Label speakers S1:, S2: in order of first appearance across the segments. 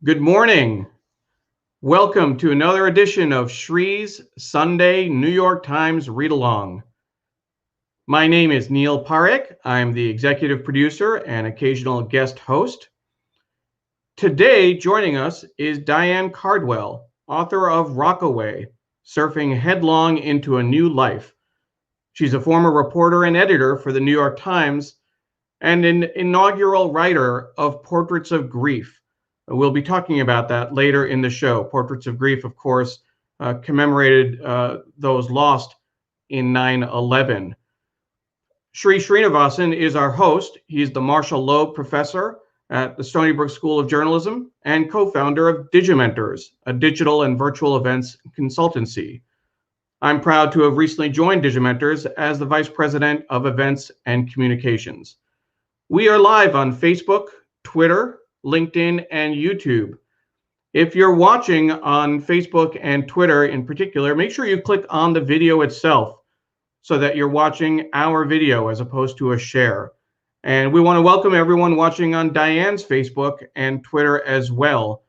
S1: Good morning. Welcome to another edition of Shree's Sunday New York Times Read Along. My name is Neil Parekh. I'm the executive producer and occasional guest host. Today, joining us is Diane Cardwell, author of Rockaway, Surfing Headlong Into a New Life. She's a former reporter and editor for the New York Times and an inaugural writer of Portraits of Grief. We'll be talking about that later in the show. Portraits of Grief, of course, commemorated those lost in 9/11. Sri Srinivasan is our host. He's the Marshall Loeb Professor at the Stony Brook School of Journalism and co-founder of Digimentors, a digital and virtual events consultancy. I'm proud to have recently joined Digimentors as the Vice President of Events and Communications. We are live on Facebook, Twitter, LinkedIn, and YouTube. If you're watching on Facebook and Twitter in particular, make sure you click on the video itself so that you're watching our video as opposed to a share. And we want to welcome everyone watching on Diane's Facebook and Twitter as well.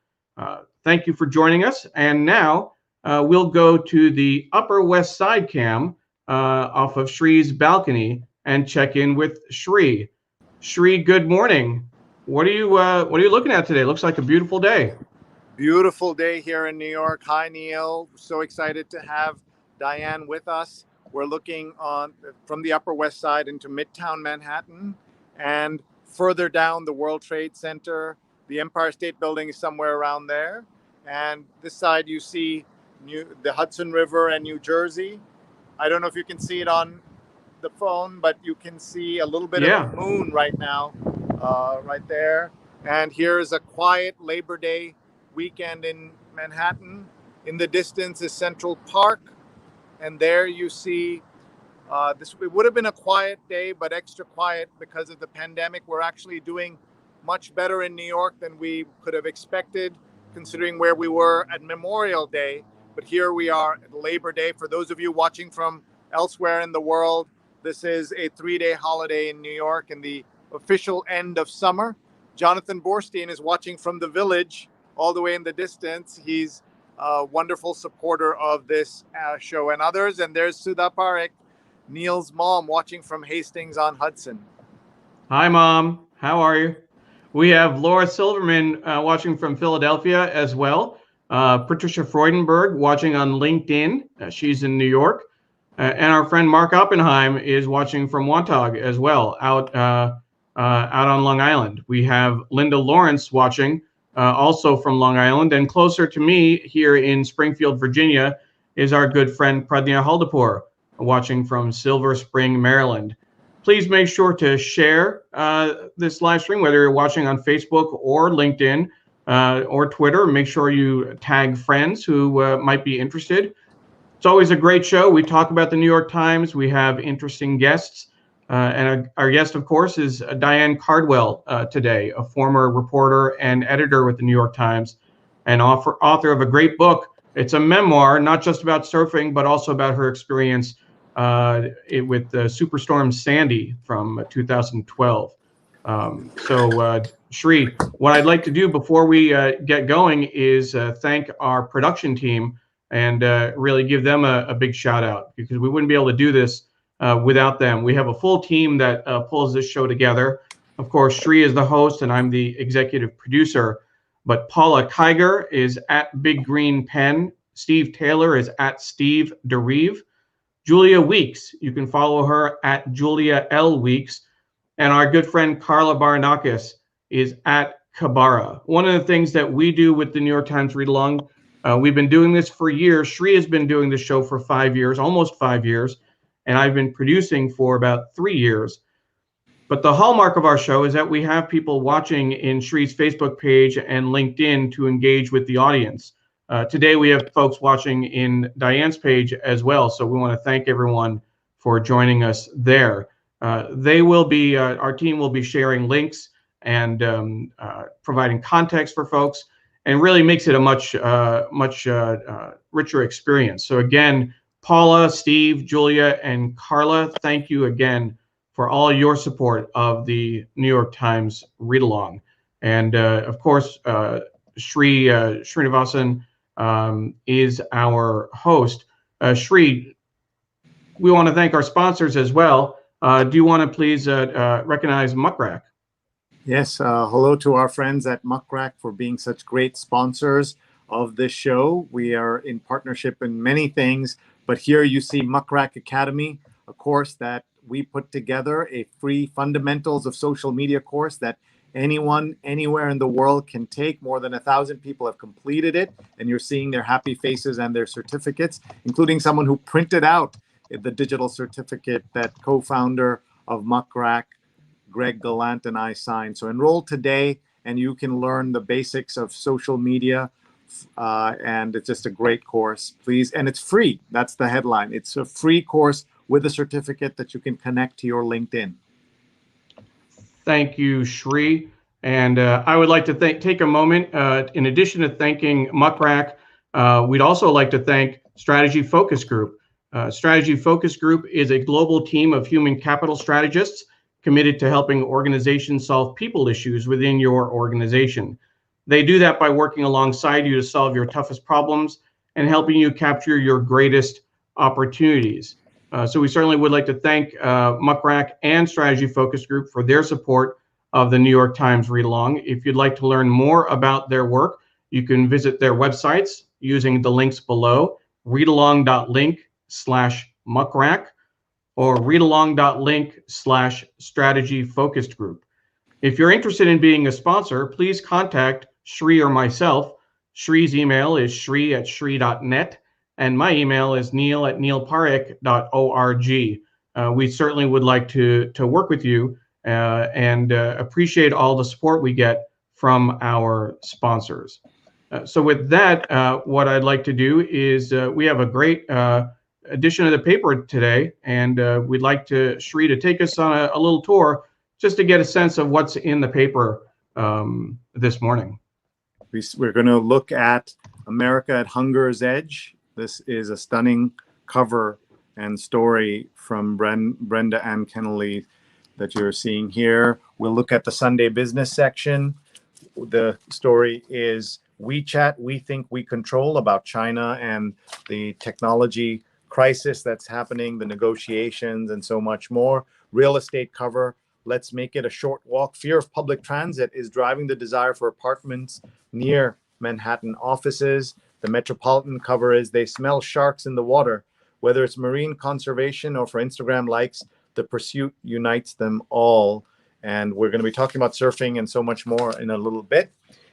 S1: Thank you for joining us. And now we'll go to the Upper West Side cam off of Shree's balcony and check in with Shree. Shree, good morning. What are you looking at today? Looks like a beautiful day.
S2: Beautiful day here in New York. Hi, Neil. So excited to have Diane with us. We're looking from the Upper West Side into Midtown Manhattan and further down the World Trade Center. The Empire State Building is somewhere around there. And this side you see the Hudson River and New Jersey. I don't know if you can see it on the phone, but you can see a little bit of the moon right now, right there. And here's a quiet Labor Day weekend in Manhattan. In the distance is Central Park, and there you see it would have been a quiet day, but extra quiet because of the pandemic. We're actually doing much better in New York than we could have expected, considering where we were at Memorial Day. But here we are at Labor Day. For those of you watching from elsewhere in the world, this is a 3-day holiday in New York and the official end of summer. Jonathan Borstein is watching from the Village all the way in the distance. He's a wonderful supporter of this show and others. And there's Sudha Parekh, Neil's mom, watching from Hastings on Hudson.
S1: Hi, Mom. How are you? We have Laura Silverman watching from Philadelphia as well. Patricia Freudenberg watching on LinkedIn. She's in New York. And our friend Mark Oppenheim is watching from Wantagh as well, out on Long Island. We have Linda Lawrence watching also from Long Island. And closer to me here in Springfield, Virginia, is our good friend Pradnya Haldapur watching from Silver Spring, Maryland. Please make sure to share this live stream, whether you're watching on Facebook or LinkedIn or Twitter. Make sure you tag friends who might be interested. It's always a great show. We talk about the New York Times. We have interesting guests. And our guest, of course, is Diane Cardwell today, a former reporter and editor with the New York Times and author of a great book. It's a memoir, not just about surfing, but also about her experience with Superstorm Sandy from 2012. Shree, what I'd like to do before we get going is thank our production team and really give them a big shout out, because we wouldn't be able to do this without them. We have a full team that pulls this show together. Of course, Shree is the host and I'm the executive producer, but Paula Kiger is at Big Green Pen. Steve Taylor is at Steve DeReeve. Julia Weeks, you can follow her at Julia L. Weeks. And our good friend Carla Baranauckas is at Kabara. One of the things that we do with the New York Times Read Along, we've been doing this for years. Shree has been doing the show for 5 years, almost 5 years, and I've been producing for about 3 years. But the hallmark of our show is that we have people watching in Shree's Facebook page and LinkedIn to engage with the audience. Today we have folks watching in Diane's page as well, so we want to thank everyone for joining us there. Our team will be sharing links and providing context for folks, and really makes it a much richer experience. So again, Paula, Steve, Julia, and Carla, thank you again for all your support of the New York Times Read Along. And of course, Srinivasan is our host. Sri, we want to thank our sponsors as well. Do you want to please recognize Muckrack?
S2: Yes, hello to our friends at Muckrack for being such great sponsors of this show. We are in partnership in many things, but here you see Muckrack Academy, a course that we put together, a free fundamentals of social media course that anyone, anywhere in the world can take. More than 1,000 people have completed it, and you're seeing their happy faces and their certificates, including someone who printed out the digital certificate that co-founder of Muckrack, Greg Gallant, and I signed. So enroll today and you can learn the basics of social media. And it's just a great course, please. And it's free. That's the headline. It's a free course with a certificate that you can connect to your LinkedIn.
S1: Thank you, Sri. And I would like to take a moment, in addition to thanking Muckrack, we'd also like to thank Strategy Focus Group. Strategy Focus Group is a global team of human capital strategists committed to helping organizations solve people issues within your organization. They do that by working alongside you to solve your toughest problems and helping you capture your greatest opportunities. So we certainly would like to thank Muckrack and Strategy Focus Group for their support of the New York Times Read Along. If you'd like to learn more about their work, you can visit their websites using the links below, readalong.link/Muckrack or readalong.link/strategy focused group. If you're interested in being a sponsor, please contact Sri or myself. Sri's email is shri@shri.net, and my email is neil@neilparekh.org. We certainly would like to work with you and appreciate all the support we get from our sponsors. So with that, what I'd like to do is we have a great edition of the paper today, and we'd like Sri to take us on a little tour just to get a sense of what's in the paper this morning.
S2: We're going to look at America at Hunger's Edge. This is a stunning cover and story from Brenda Ann Kennelly that you're seeing here. We'll look at the Sunday business section. The story is WeChat, We Think We Control, about China and the technology crisis that's happening, the negotiations, and so much more. Real estate cover, let's make it a short walk. Fear of public transit is driving the desire for apartments near Manhattan offices. The Metropolitan cover is they smell sharks in the water. Whether it's marine conservation or for Instagram likes, the pursuit unites them all. And we're going to be talking about surfing and so much more in a little bit.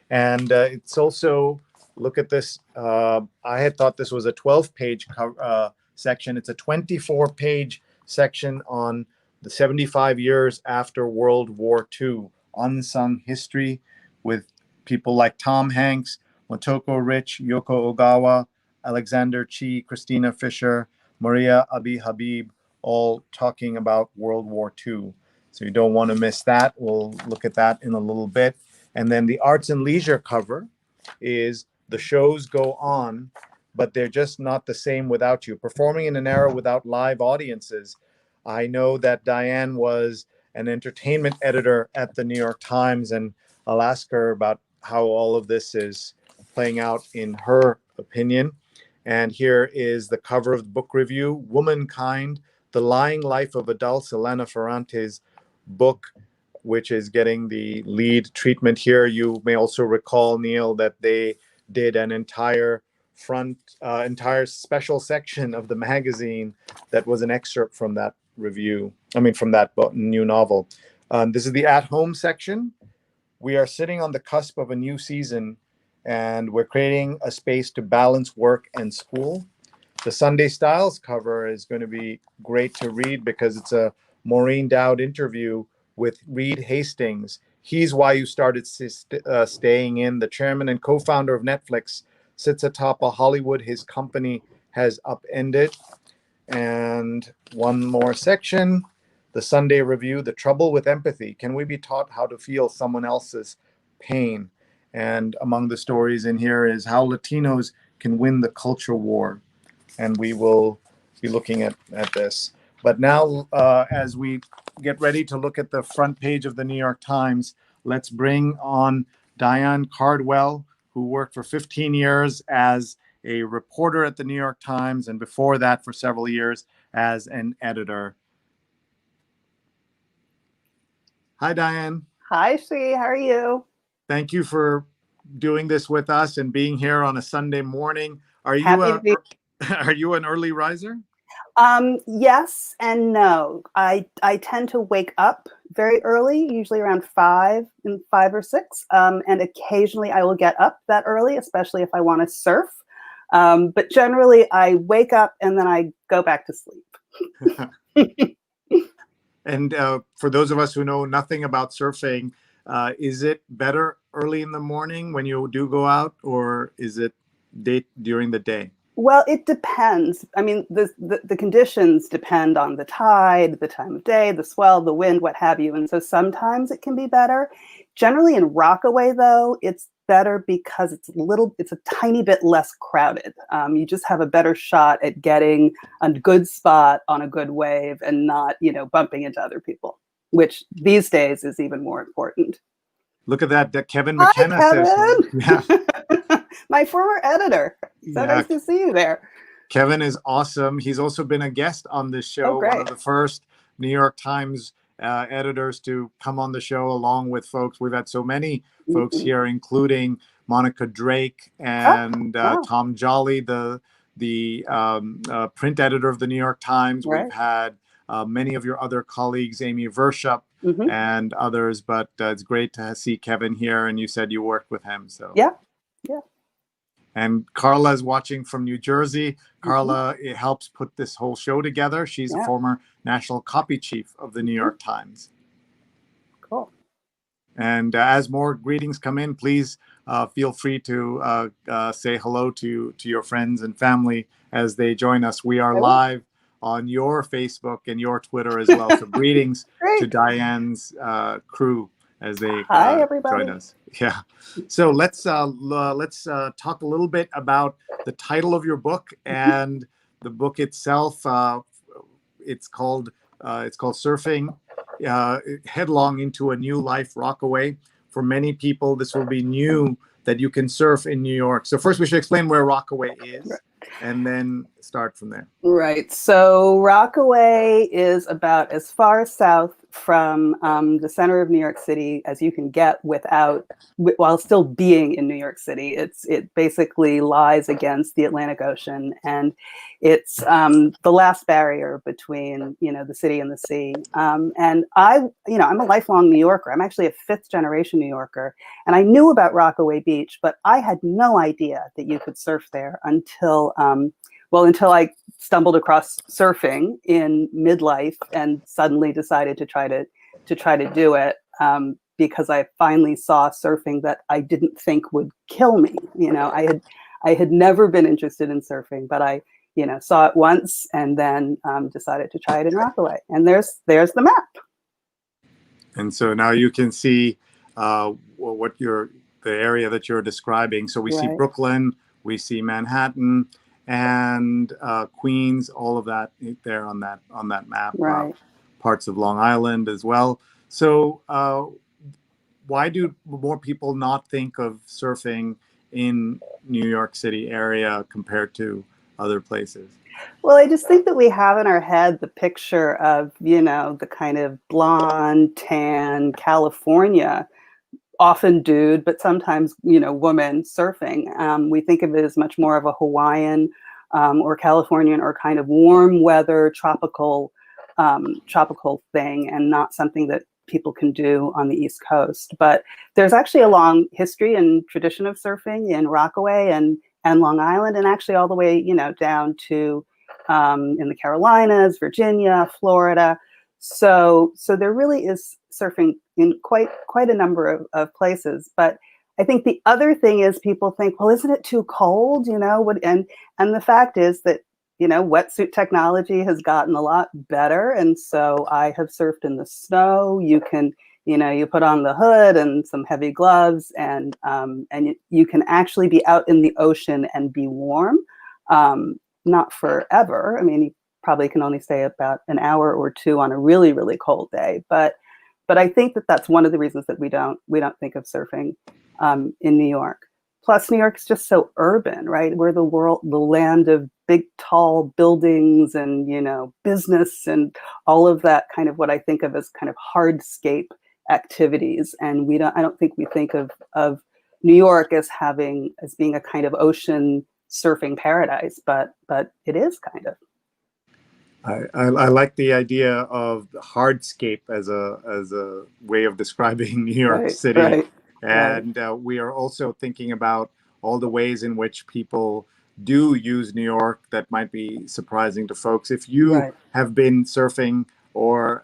S2: And it's also, look at this. I had thought this was a 12-page section. It's a 24-page section on the 75 years after World War II, unsung history, with people like Tom Hanks, Motoko Rich, Yoko Ogawa, Alexander Chi, Christina Fisher, Maria Abi Habib, all talking about World War II. So you don't want to miss that. We'll look at that in a little bit. And then the arts and leisure cover is the shows go on, but they're just not the same without you. Performing in an era without live audiences. I know that Diane was an entertainment editor at the New York Times, and I'll ask her about how all of this is playing out in her opinion. And here is the cover of the book review, Womankind, The Lying Life of Adults, Elena Ferrante's book, which is getting the lead treatment here. You may also recall, Neil, that they did an entire special section of the magazine that was an excerpt from that review. From that new novel. This is the at-home section. We are sitting on the cusp of a new season, and we're creating a space to balance work and school. The Sunday Styles cover is going to be great to read because it's a Maureen Dowd interview with Reed Hastings. He's why you started staying in. The chairman and co-founder of Netflix sits atop a Hollywood his company has upended. And one more section, the Sunday Review, The Trouble with Empathy. Can we be taught how to feel someone else's pain? And among the stories in here is how Latinos can win the culture war. And we will be looking at this. But now, as we get ready to look at the front page of the New York Times, let's bring on Diane Cardwell, who worked for 15 years as a reporter at the New York Times, and before that for several years as an editor. Hi, Diane.
S3: Hi, Sri. How are you?
S2: Thank you for doing this with us and being here on a Sunday morning. Are you
S3: Happy to be.
S2: Are you an early riser?
S3: Yes and no. I tend to wake up very early, usually around 5 or 6, and occasionally I will get up that early, especially if I want to surf. But generally, I wake up and then I go back to sleep.
S2: And for those of us who know nothing about surfing, is it better early in the morning when you do go out, or is it during the day?
S3: Well, it depends. I mean, the conditions depend on the tide, the time of day, the swell, the wind, what have you. And so sometimes it can be better. Generally in Rockaway, though, it's better because it's a tiny bit less crowded. You just have a better shot at getting a good spot on a good wave and not, bumping into other people, which these days is even more important.
S2: Look at that. Kevin
S3: Hi,
S2: McKenna
S3: Kevin.
S2: says, yeah.
S3: My former editor. So nice to see you there.
S2: Kevin is awesome. He's also been a guest on this show,
S3: Oh, great.
S2: One of the first New York Times editors to come on the show, along with folks. We've had so many folks here, including Monica Drake and
S3: wow.
S2: Tom Jolly, the print editor of the New York Times.
S3: Right.
S2: We've had many of your other colleagues, Amy Vershup and others, but it's great to see Kevin here. And you said you worked with him. So
S3: yeah.
S2: And Carla is watching from New Jersey. Carla helps put this whole show together. She's a former national copy chief of the New York Times.
S3: Cool.
S2: And as more greetings come in, please feel free to say hello to your friends and family as they join us. We are live on your Facebook and your Twitter as well. So greetings to Diane's crew as they join us. Yeah. So let's talk a little bit about the title of your book and the book itself. It's called Surfing Headlong Into a New Life Rockaway. For many people, this will be new that you can surf in New York. So first we should explain where Rockaway is and then start from there.
S3: Right. So Rockaway is about as far south from the center of New York City as you can get while still being in New York City. It basically lies against the Atlantic Ocean, and it's the last barrier between the city and the sea. And I'm a lifelong New Yorker. I'm actually a 5th generation New Yorker, and I knew about Rockaway Beach, but I had no idea that you could surf there until I stumbled across surfing in midlife and suddenly decided to try to do it because I finally saw surfing that I didn't think would kill me. I had never been interested in surfing, but I saw it once and then decided to try it in Rockaway. And there's the map. And
S2: so now you can see the area that you're describing. So we see Brooklyn, we see Manhattan, and Queens, all of that there on that map. Parts of Long Island as well. So why do more people not think of surfing in New York City area compared to other places?
S3: Well, I just think that we have in our head the picture of, the kind of blonde, tan California, often dude, but sometimes, woman surfing. We think of it as much more of a Hawaiian or Californian or kind of warm weather, tropical thing, and not something that people can do on the East Coast. But there's actually a long history and tradition of surfing in Rockaway and Long Island, and actually all the way, down to in the Carolinas, Virginia, Florida. So there really is surfing in quite a number of places. But I think the other thing is people think, well, isn't it too cold? And the fact is that, wetsuit technology has gotten a lot better. And so I have surfed in the snow. You can, you put on the hood and some heavy gloves and you can actually be out in the ocean and be warm. Not forever. I mean, you probably can only stay about an hour or two on a really, really cold day. But I think that that's one of the reasons that we don't think of surfing in New York. plus New York's just so urban, right? We're the land of big, tall buildings and, you know, business and all of that kind of what I think of as kind of hardscape activities. And I don't think we think of New York as being a kind of ocean surfing paradise, but it is kind of.
S2: I like the idea of hardscape as a way of describing New York City.
S3: Right.
S2: And we are also thinking about all the ways in which people do use New York that might be surprising to folks. If you have been surfing or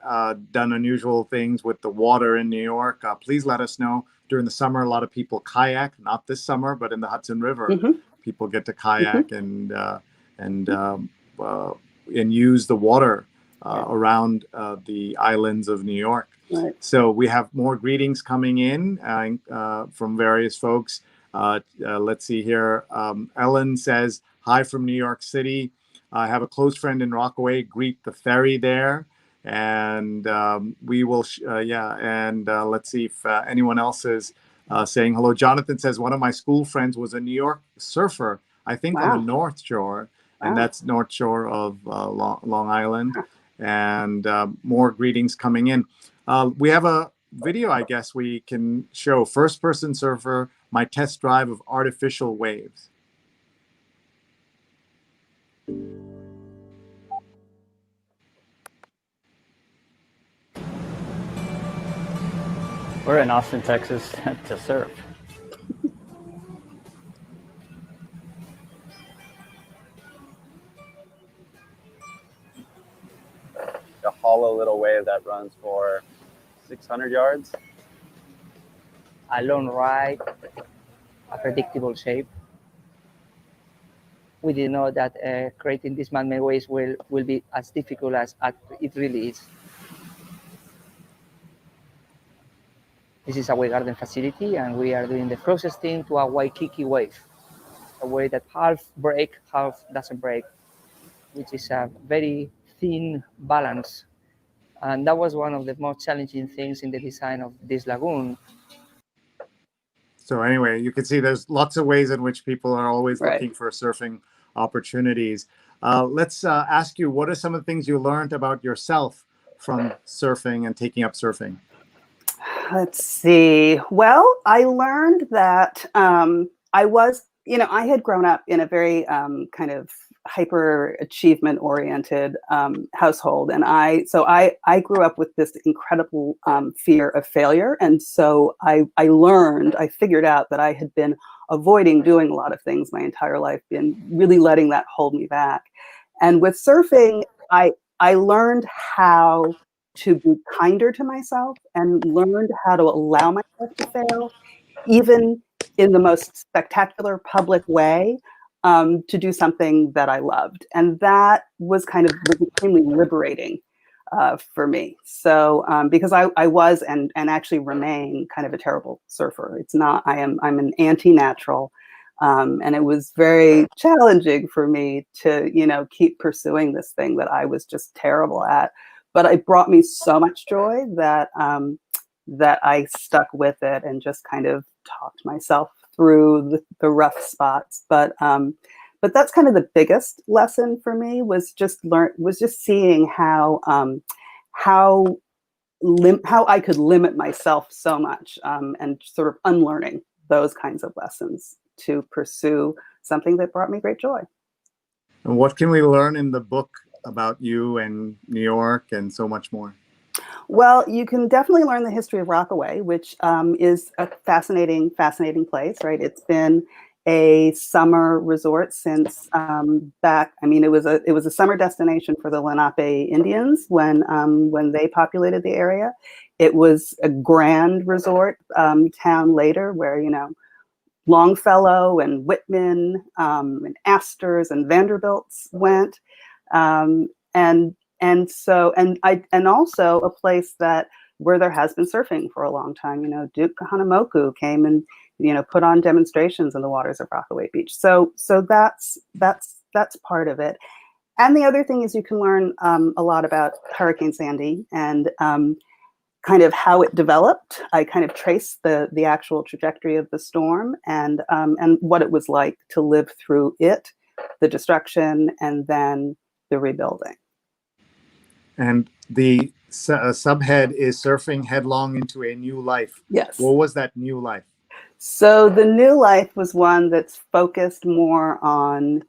S2: done unusual things with the water in New York, please let us know. During the summer, a lot of people kayak, not this summer, but in the Hudson River, people get to kayak and use the water around the islands of New York.
S3: Right.
S2: So we have more greetings coming in from various folks. Let's see here. Ellen says, hi from New York City. I have a close friend in Rockaway. Greet the ferry there. And we will, let's see if anyone else is saying hello. Jonathan says, one of my school friends was a New York surfer, I think on the North Shore. And that's North Shore of Long Island. And more greetings coming in. We have a video, I guess, we can show. First person surfer, my test drive of artificial waves.
S4: We're in Austin, Texas to surf.
S5: A hollow little wave that runs for 600 yards.
S6: A long ride, a predictable shape. We didn't know that creating these man-made waves will be as difficult as it really is. This is a wave garden facility, and we are doing the closest thing to a Waikiki wave, a wave that half break, half doesn't break, which is a very thin balance. And that was one of the most challenging things in the design of this lagoon.
S2: So anyway, you can see there's lots of ways in which people are always looking for surfing opportunities. Let's ask you, what are some of the things you learned about yourself from surfing and taking up surfing?
S3: Let's see. Well, I learned that I was, I had grown up in a very kind of hyper achievement oriented household. And I grew up with this incredible fear of failure. And so I figured out that I had been avoiding doing a lot of things my entire life, been really letting that hold me back. And with surfing, I learned how to be kinder to myself and learned how to allow myself to fail, even in the most spectacular public way, to do something that I loved. And that was extremely liberating for me. So because I was and actually remain kind of a terrible surfer. It's not, I'm an anti-natural. And it was very challenging for me to, keep pursuing this thing that I was just terrible at. But it brought me so much joy that that I stuck with it and just kind of talked myself through the rough spots. But that's kind of the biggest lesson for me was just seeing how I could limit myself so much and sort of unlearning those kinds of lessons to pursue something that brought me great joy.
S2: And what can we learn in the book about you and New York and so much more?
S3: Well, you can definitely learn the history of Rockaway, which is a fascinating place, right? It's been a summer resort since back. I mean, it was a summer destination for the Lenape Indians when they populated the area. It was a grand resort town later, where Longfellow and Whitman and Astor's and Vanderbilts went. And also a place where there has been surfing for a long time. Duke Kahanamoku came and put on demonstrations in the waters of Rockaway Beach. So that's part of it. And the other thing is you can learn a lot about Hurricane Sandy and kind of how it developed. I kind of traced the actual trajectory of the storm and what it was like to live through it, the destruction, and then the rebuilding.
S2: And the subhead is Surfing Headlong Into a New Life.
S3: Yes.
S2: What was that new life?
S3: So the new life was one that's focused more on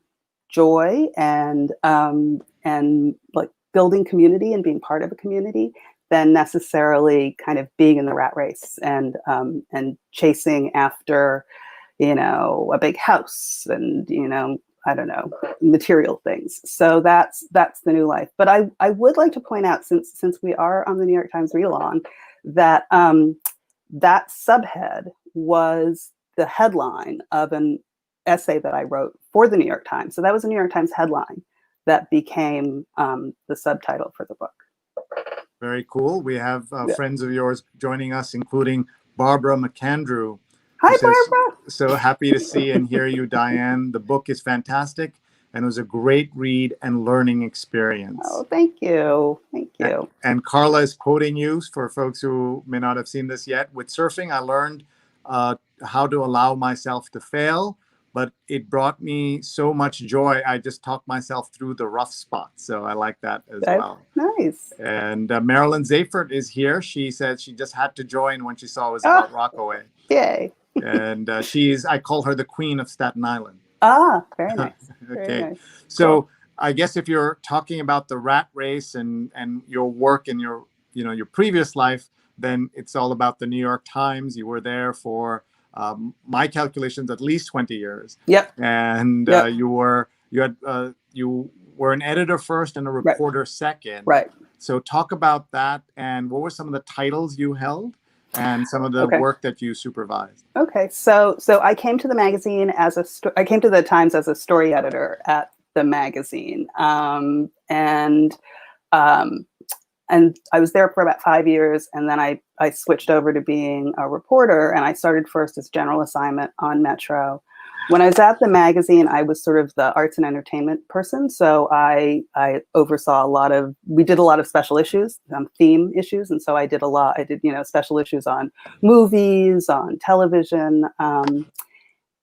S3: joy and like building community and being part of a community than necessarily kind of being in the rat race and chasing after, a big house and, I don't know, material things. So that's the new life. But I would like to point out, since we are on the New York Times read-along, that that subhead was the headline of an essay that I wrote for the New York Times. So that was a New York Times headline that became the subtitle for the book.
S2: Very cool. We have friends of yours joining us, including Barbara McAndrew.
S3: Hi,
S2: Says,
S3: Barbara.
S2: so happy to see and hear you, Diane. The book is fantastic and it was a great read and learning experience.
S3: Oh, thank you. Thank you.
S2: And Carla is quoting you for folks who may not have seen this yet. With surfing, I learned how to allow myself to fail, but it brought me so much joy. I just talked myself through the rough spots. So I like that as well.
S3: Nice.
S2: And Marilyn Zafert is here. She said she just had to join when she saw it was about Rockaway.
S3: Yay.
S2: And I call her the Queen of Staten Island.
S3: Ah, very nice.
S2: Okay.
S3: Very nice.
S2: So
S3: cool.
S2: I guess if you're talking about the rat race and your work in your previous life, then it's all about the New York Times. You were there for my calculations, at least 20 years.
S3: Yep.
S2: And
S3: yep.
S2: You were an editor first and a reporter second.
S3: Right.
S2: So talk about that and what were some of the titles you held and some of the work that you supervised.
S3: Okay. So I came to the magazine I came to the Times as a story editor at the magazine. And I was there for about 5 years, and then I switched over to being a reporter, and I started first as general assignment on Metro. When I was at the magazine, I was sort of the arts and entertainment person, so I oversaw we did a lot of special issues, theme issues, and so I did special issues on movies, on television,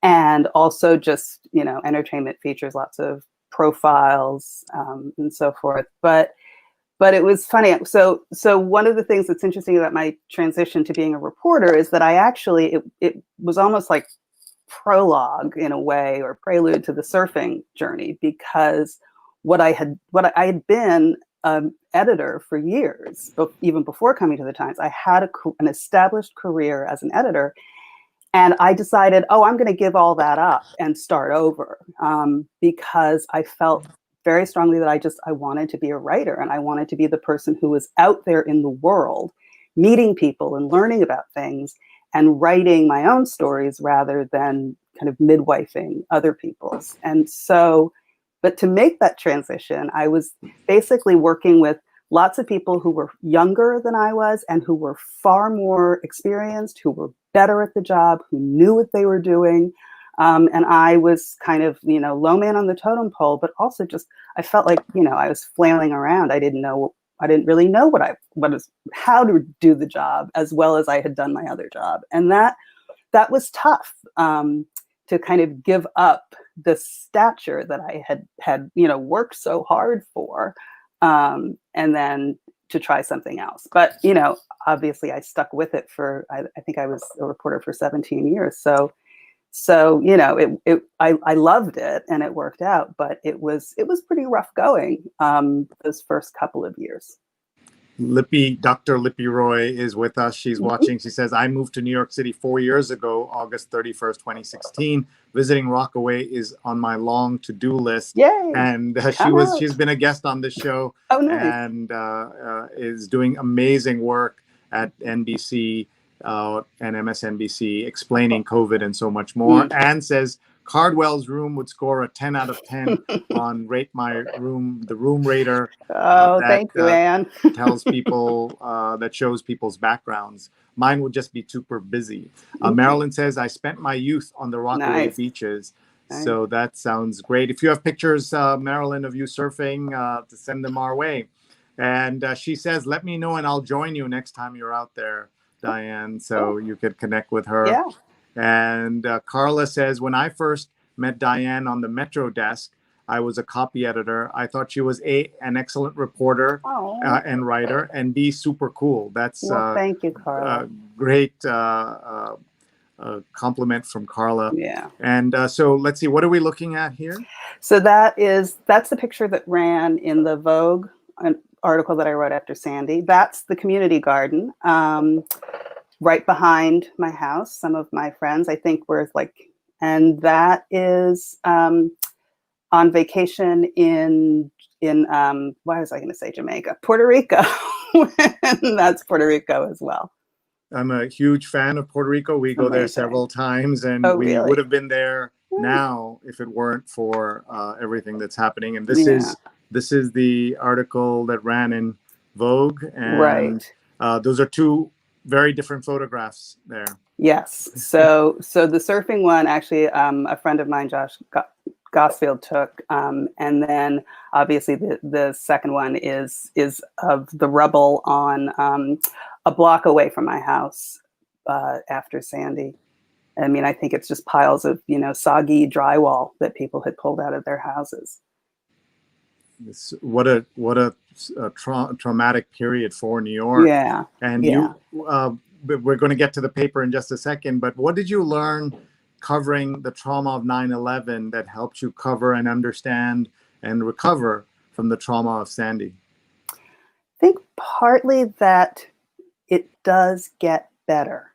S3: and also just, entertainment features, lots of profiles, and so forth. But it was funny. So one of the things that's interesting about my transition to being a reporter is that it was almost like prologue in a way, or prelude to the surfing journey, because I had been an editor for years, but even before coming to the Times, I had an established career as an editor. And I decided, I'm going to give all that up and start over, because I felt very strongly that I wanted to be a writer, and I wanted to be the person who was out there in the world, meeting people and learning about things and writing my own stories rather than kind of midwifing other people's. And so, but to make that transition, I was basically working with lots of people who were younger than I was and who were far more experienced, who were better at the job, who knew what they were doing. And I was kind of, low man on the totem pole, but also just, I felt like, I was flailing around. I didn't really know how to do the job as well as I had done my other job. And that was tough, to kind of give up the stature that I had worked so hard for, and then to try something else. But, obviously I stuck with it I think I was a reporter for 17 years. So I loved it and it worked out, but it was pretty rough going, those first couple of years.
S2: Dr. Lippy Roy is with us. She's watching. She says, I moved to New York City 4 years ago, August 31st, 2016. Visiting Rockaway is on my long to-do list.
S3: Yay!
S2: And she's been a guest on this show.
S3: Oh, nice.
S2: And is doing amazing work at NBC and MSNBC, explaining COVID and so much more. And says Cardwell's room would score a 10 out of 10 on Rate My Room, the Room Rater.
S3: Thank you, Anne.
S2: Tells people, that shows people's backgrounds. Mine would just be super busy. Marilyn says, I spent my youth on the Rockaway beaches. Nice. So that sounds great. If you have pictures, Marilyn, of you surfing, to send them our way. And she says, let me know and I'll join you next time you're out there, Diane, so you could connect with her.
S3: Yeah.
S2: And Carla says, when I first met Diane on the Metro desk, I was a copy editor. I thought she was an excellent reporter and writer, and B, super cool. That's
S3: well, thank you, Carla.
S2: Great compliment from Carla.
S3: Yeah.
S2: And so let's see, what are we looking at here?
S3: So that's the picture that ran in the Vogue, an article that I wrote after Sandy. That's the community garden right behind my house. Some of my friends, I think, were like, and that is on vacation in why was I going to say Jamaica? Puerto Rico. And that's Puerto Rico as well.
S2: I'm a huge fan of Puerto Rico. We go there several times, and we
S3: really?
S2: would have been there now if it weren't for everything that's happening. And this is the article that ran in Vogue, and those are two very different photographs there. Yes.
S3: So the surfing one, actually, a friend of mine, Josh Gosfield, took, and then obviously the second one is of the rubble on a block away from my house after Sandy. I mean, I think it's just piles of soggy drywall that people had pulled out of their houses.
S2: What a traumatic period for New York.
S3: Yeah.
S2: And we're going to get to the paper in just a second, but what did you learn covering the trauma of 9/11 that helped you cover and understand and recover from the trauma of Sandy?
S3: I think partly that it does get better,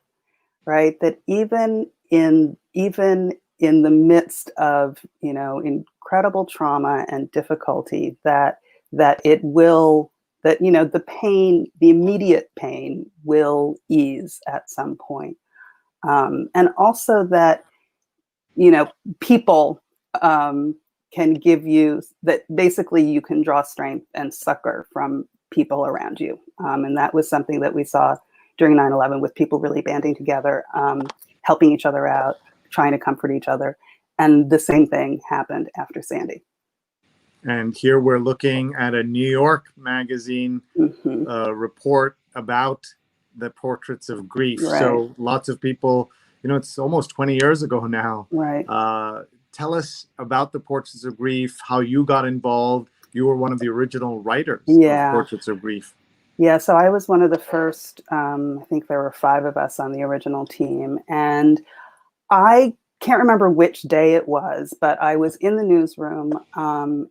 S3: right? That even in the midst of incredible trauma and difficulty, that the pain, the immediate pain, will ease at some point, and also that people can give you that. Basically, you can draw strength and succor from people around you, and that was something that we saw during 9/11 with people really banding together, helping each other out, trying to comfort each other, and the same thing happened after Sandy.
S2: And here we're looking at a New York Magazine report about the portraits of grief.
S3: Right.
S2: So lots of people, it's almost 20 years ago now.
S3: Right.
S2: Tell us about the portraits of grief, how you got involved. You were one of the original writers of Portraits of Grief.
S3: Yeah, so I was one of the first, I think there were 5 of us on the original team. And I can't remember which day it was, but I was in the newsroom,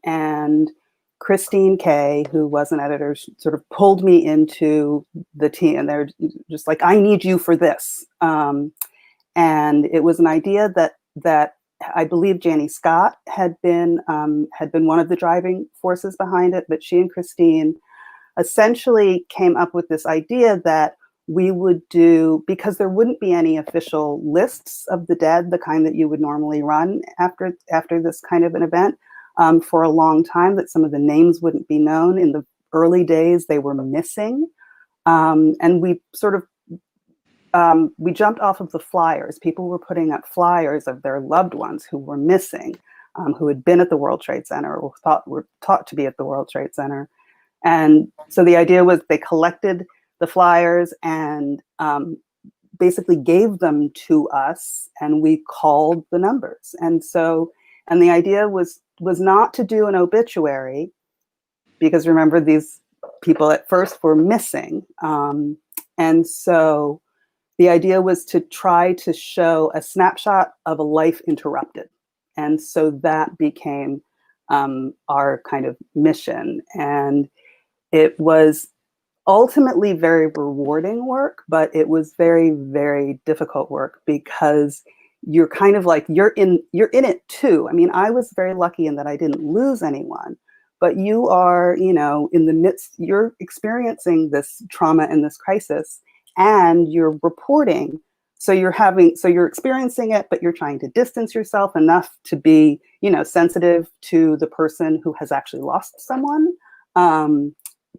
S3: and Christine Kay, who was an editor, sort of pulled me into the team, and they're just like, I need you for this. And it was an idea that I believe Janie Scott had been one of the driving forces behind it, but she and Christine essentially came up with this idea that we would do, because there wouldn't be any official lists of the dead, the kind that you would normally run after this kind of an event, for a long time, that some of the names wouldn't be known. In the early days, they were missing. And we sort of, we jumped off of the flyers. People were putting up flyers of their loved ones who were missing, who had been at the World Trade Center or were taught to be at the World Trade Center. And so the idea was they collected the flyers and basically gave them to us, and we called the numbers. And the idea was not to do an obituary, because remember, these people at first were missing. And so the idea was to try to show a snapshot of a life interrupted. And so that became our kind of mission. And it was ultimately very rewarding work, but it was very, very difficult work, because you're kind of like, you're in it too. I mean, I was very lucky in that I didn't lose anyone, but you are, in the midst, you're experiencing this trauma and this crisis, and you're reporting. So you're experiencing it, but you're trying to distance yourself enough to be, sensitive to the person who has actually lost someone.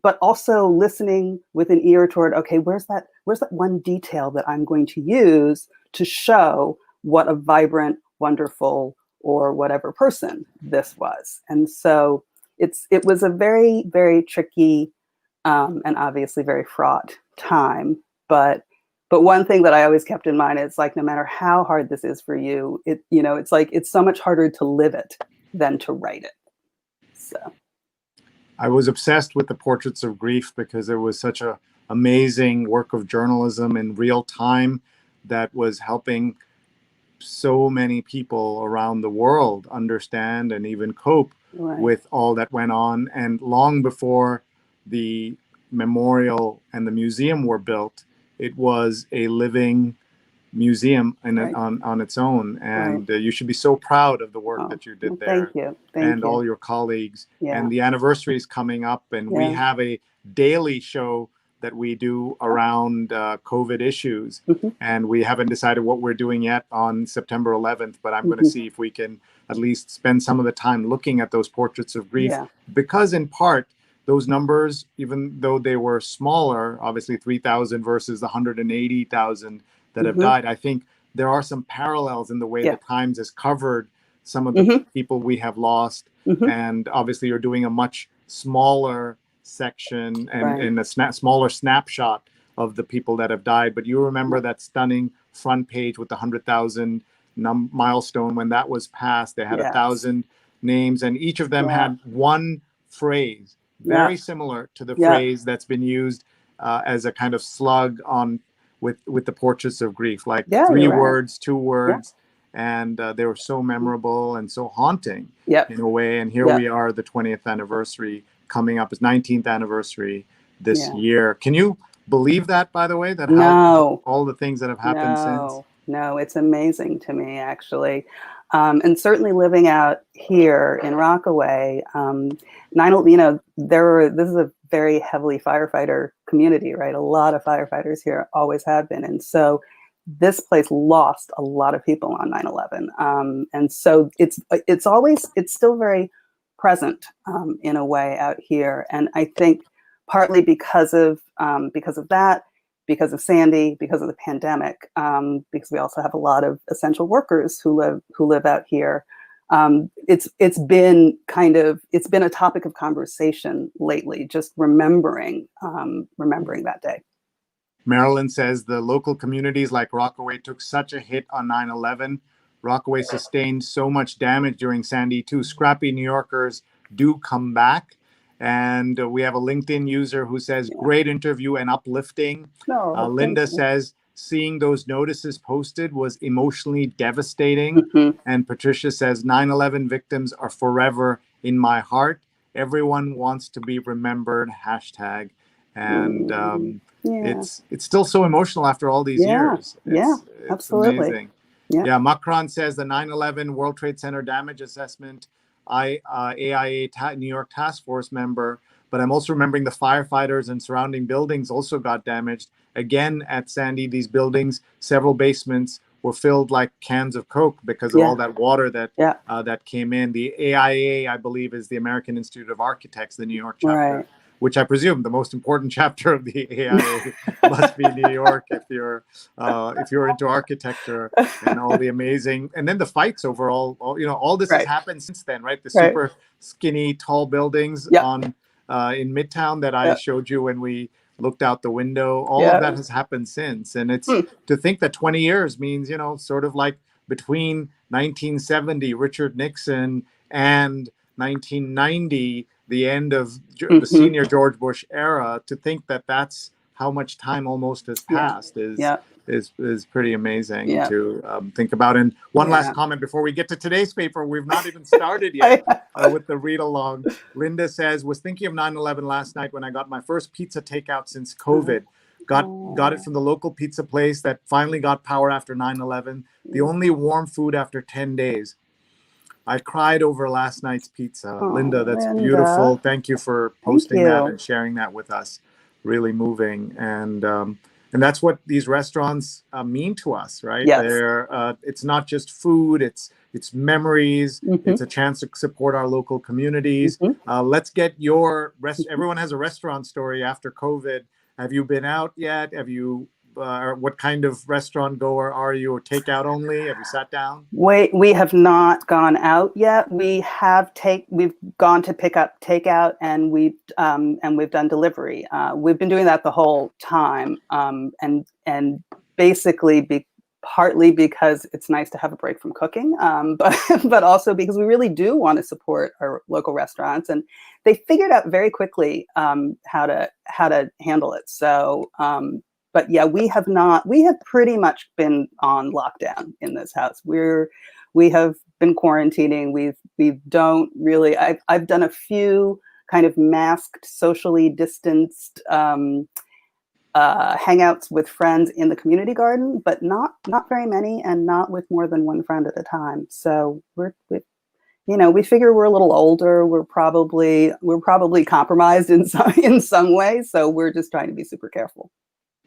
S3: But also listening with an ear toward, okay, where's that one detail that I'm going to use to show what a vibrant, wonderful, or whatever person this was. And so it was a very, very tricky and obviously very fraught time. But one thing that I always kept in mind is like, no matter how hard this is for you, it's like it's so much harder to live it than to write it. So
S2: I was obsessed with the Portraits of Grief because it was such a amazing work of journalism in real time that was helping so many people around the world understand and even cope with all that went on. And long before the memorial and the museum were built, it was a living museum on its own. And you should be so proud of the work that you did there.
S3: Thank you.
S2: And all your colleagues. And the anniversary is coming up, and we have a daily show that we do around COVID issues. And we haven't decided what we're doing yet on September 11th, but I'm going to see if we can at least spend some of the time looking at those Portraits of Grief, because in part, those numbers, even though they were smaller, obviously 3,000 versus the 180,000 that have died, I think there are some parallels in the way the Times has covered some of the people we have lost. And obviously you're doing a much smaller section and a smaller snapshot of the people that have died. But you remember that stunning front page with the 100,000 milestone when that was passed. They had 1,000 names, and each of them had one phrase very similar to the phrase that's been used as a kind of slug on with the Portraits of Grief, like 3 words, 2 words. And they were so memorable and so haunting in a way. And here we are, the 20th anniversary coming up, is 19th anniversary this year. Can you believe that, by the way, that how all the things that have happened since?
S3: No, it's amazing to me, actually. And certainly living out here in Rockaway, this is a very heavily firefighter community, right? A lot of firefighters here always have been. And so this place lost a lot of people on 9/11. And so it's still very present in a way out here. And I think partly because of that, because of Sandy, because of the pandemic, because we also have a lot of essential workers who live out here. It's been a topic of conversation lately, just remembering that day.
S2: Marilyn says the local communities like Rockaway took such a hit on 9/11. Rockaway sustained so much damage during Sandy too. Scrappy New Yorkers do come back. And we have a LinkedIn user who says, great interview and uplifting. Linda says, seeing those notices posted was emotionally devastating. And Patricia says, 9/11 victims are forever in my heart. Everyone wants to be remembered, hashtag. And it's still so emotional after all these years. It's
S3: absolutely.
S2: Amazing. Macron says the 9/11 World Trade Center damage assessment, AIA New York Task Force member, but I'm also remembering the firefighters and surrounding buildings also got damaged. Again, at Sandy, these buildings, several basements were filled like cans of Coke because of all that water that came in. The AIA, I believe, is the American Institute of Architects, the New York chapter, which I presume the most important chapter of the AIA must be New York if you're into architecture and all the amazing, and then the fights overall. All this has happened since then, right? The super skinny, tall buildings in Midtown that I showed you when we looked out the window. All of that has happened since, and it's to think that 20 years means sort of like between 1970, Richard Nixon, and 1990. The end of the senior George Bush era, to think that that's how much time almost has passed is pretty amazing to think about. And one last comment before we get to today's paper. We've not even started yet with the read along. Linda says, was thinking of 9/11 last night when I got my first pizza takeout since COVID. Got it from the local pizza place that finally got power after 9/11. The only warm food after 10 days. I cried over last night's pizza. Linda, that's beautiful. Thank you for posting that and sharing that with us. Really moving. And that's what these restaurants mean to us, right? They're it's not just food, it's memories. It's a chance to support our local communities. Let's get your everyone has a restaurant story after COVID. Have you been out yet? Have you what kind of restaurant goer are you, or takeout only? Have you sat down?
S3: We have not gone out yet. We've gone to pick up takeout, and we've done delivery. We've been doing that the whole time, and basically partly because it's nice to have a break from cooking, but also because we really do want to support our local restaurants, and they figured out very quickly how to handle it. So. But yeah, we have pretty much been on lockdown in this house. We have been quarantining. We don't really, I've done a few kind of masked, socially distanced hangouts with friends in the community garden, but not very many, and not with more than one friend at a time. So we figure we're a little older. We're probably compromised in some way. So we're just trying to be super careful.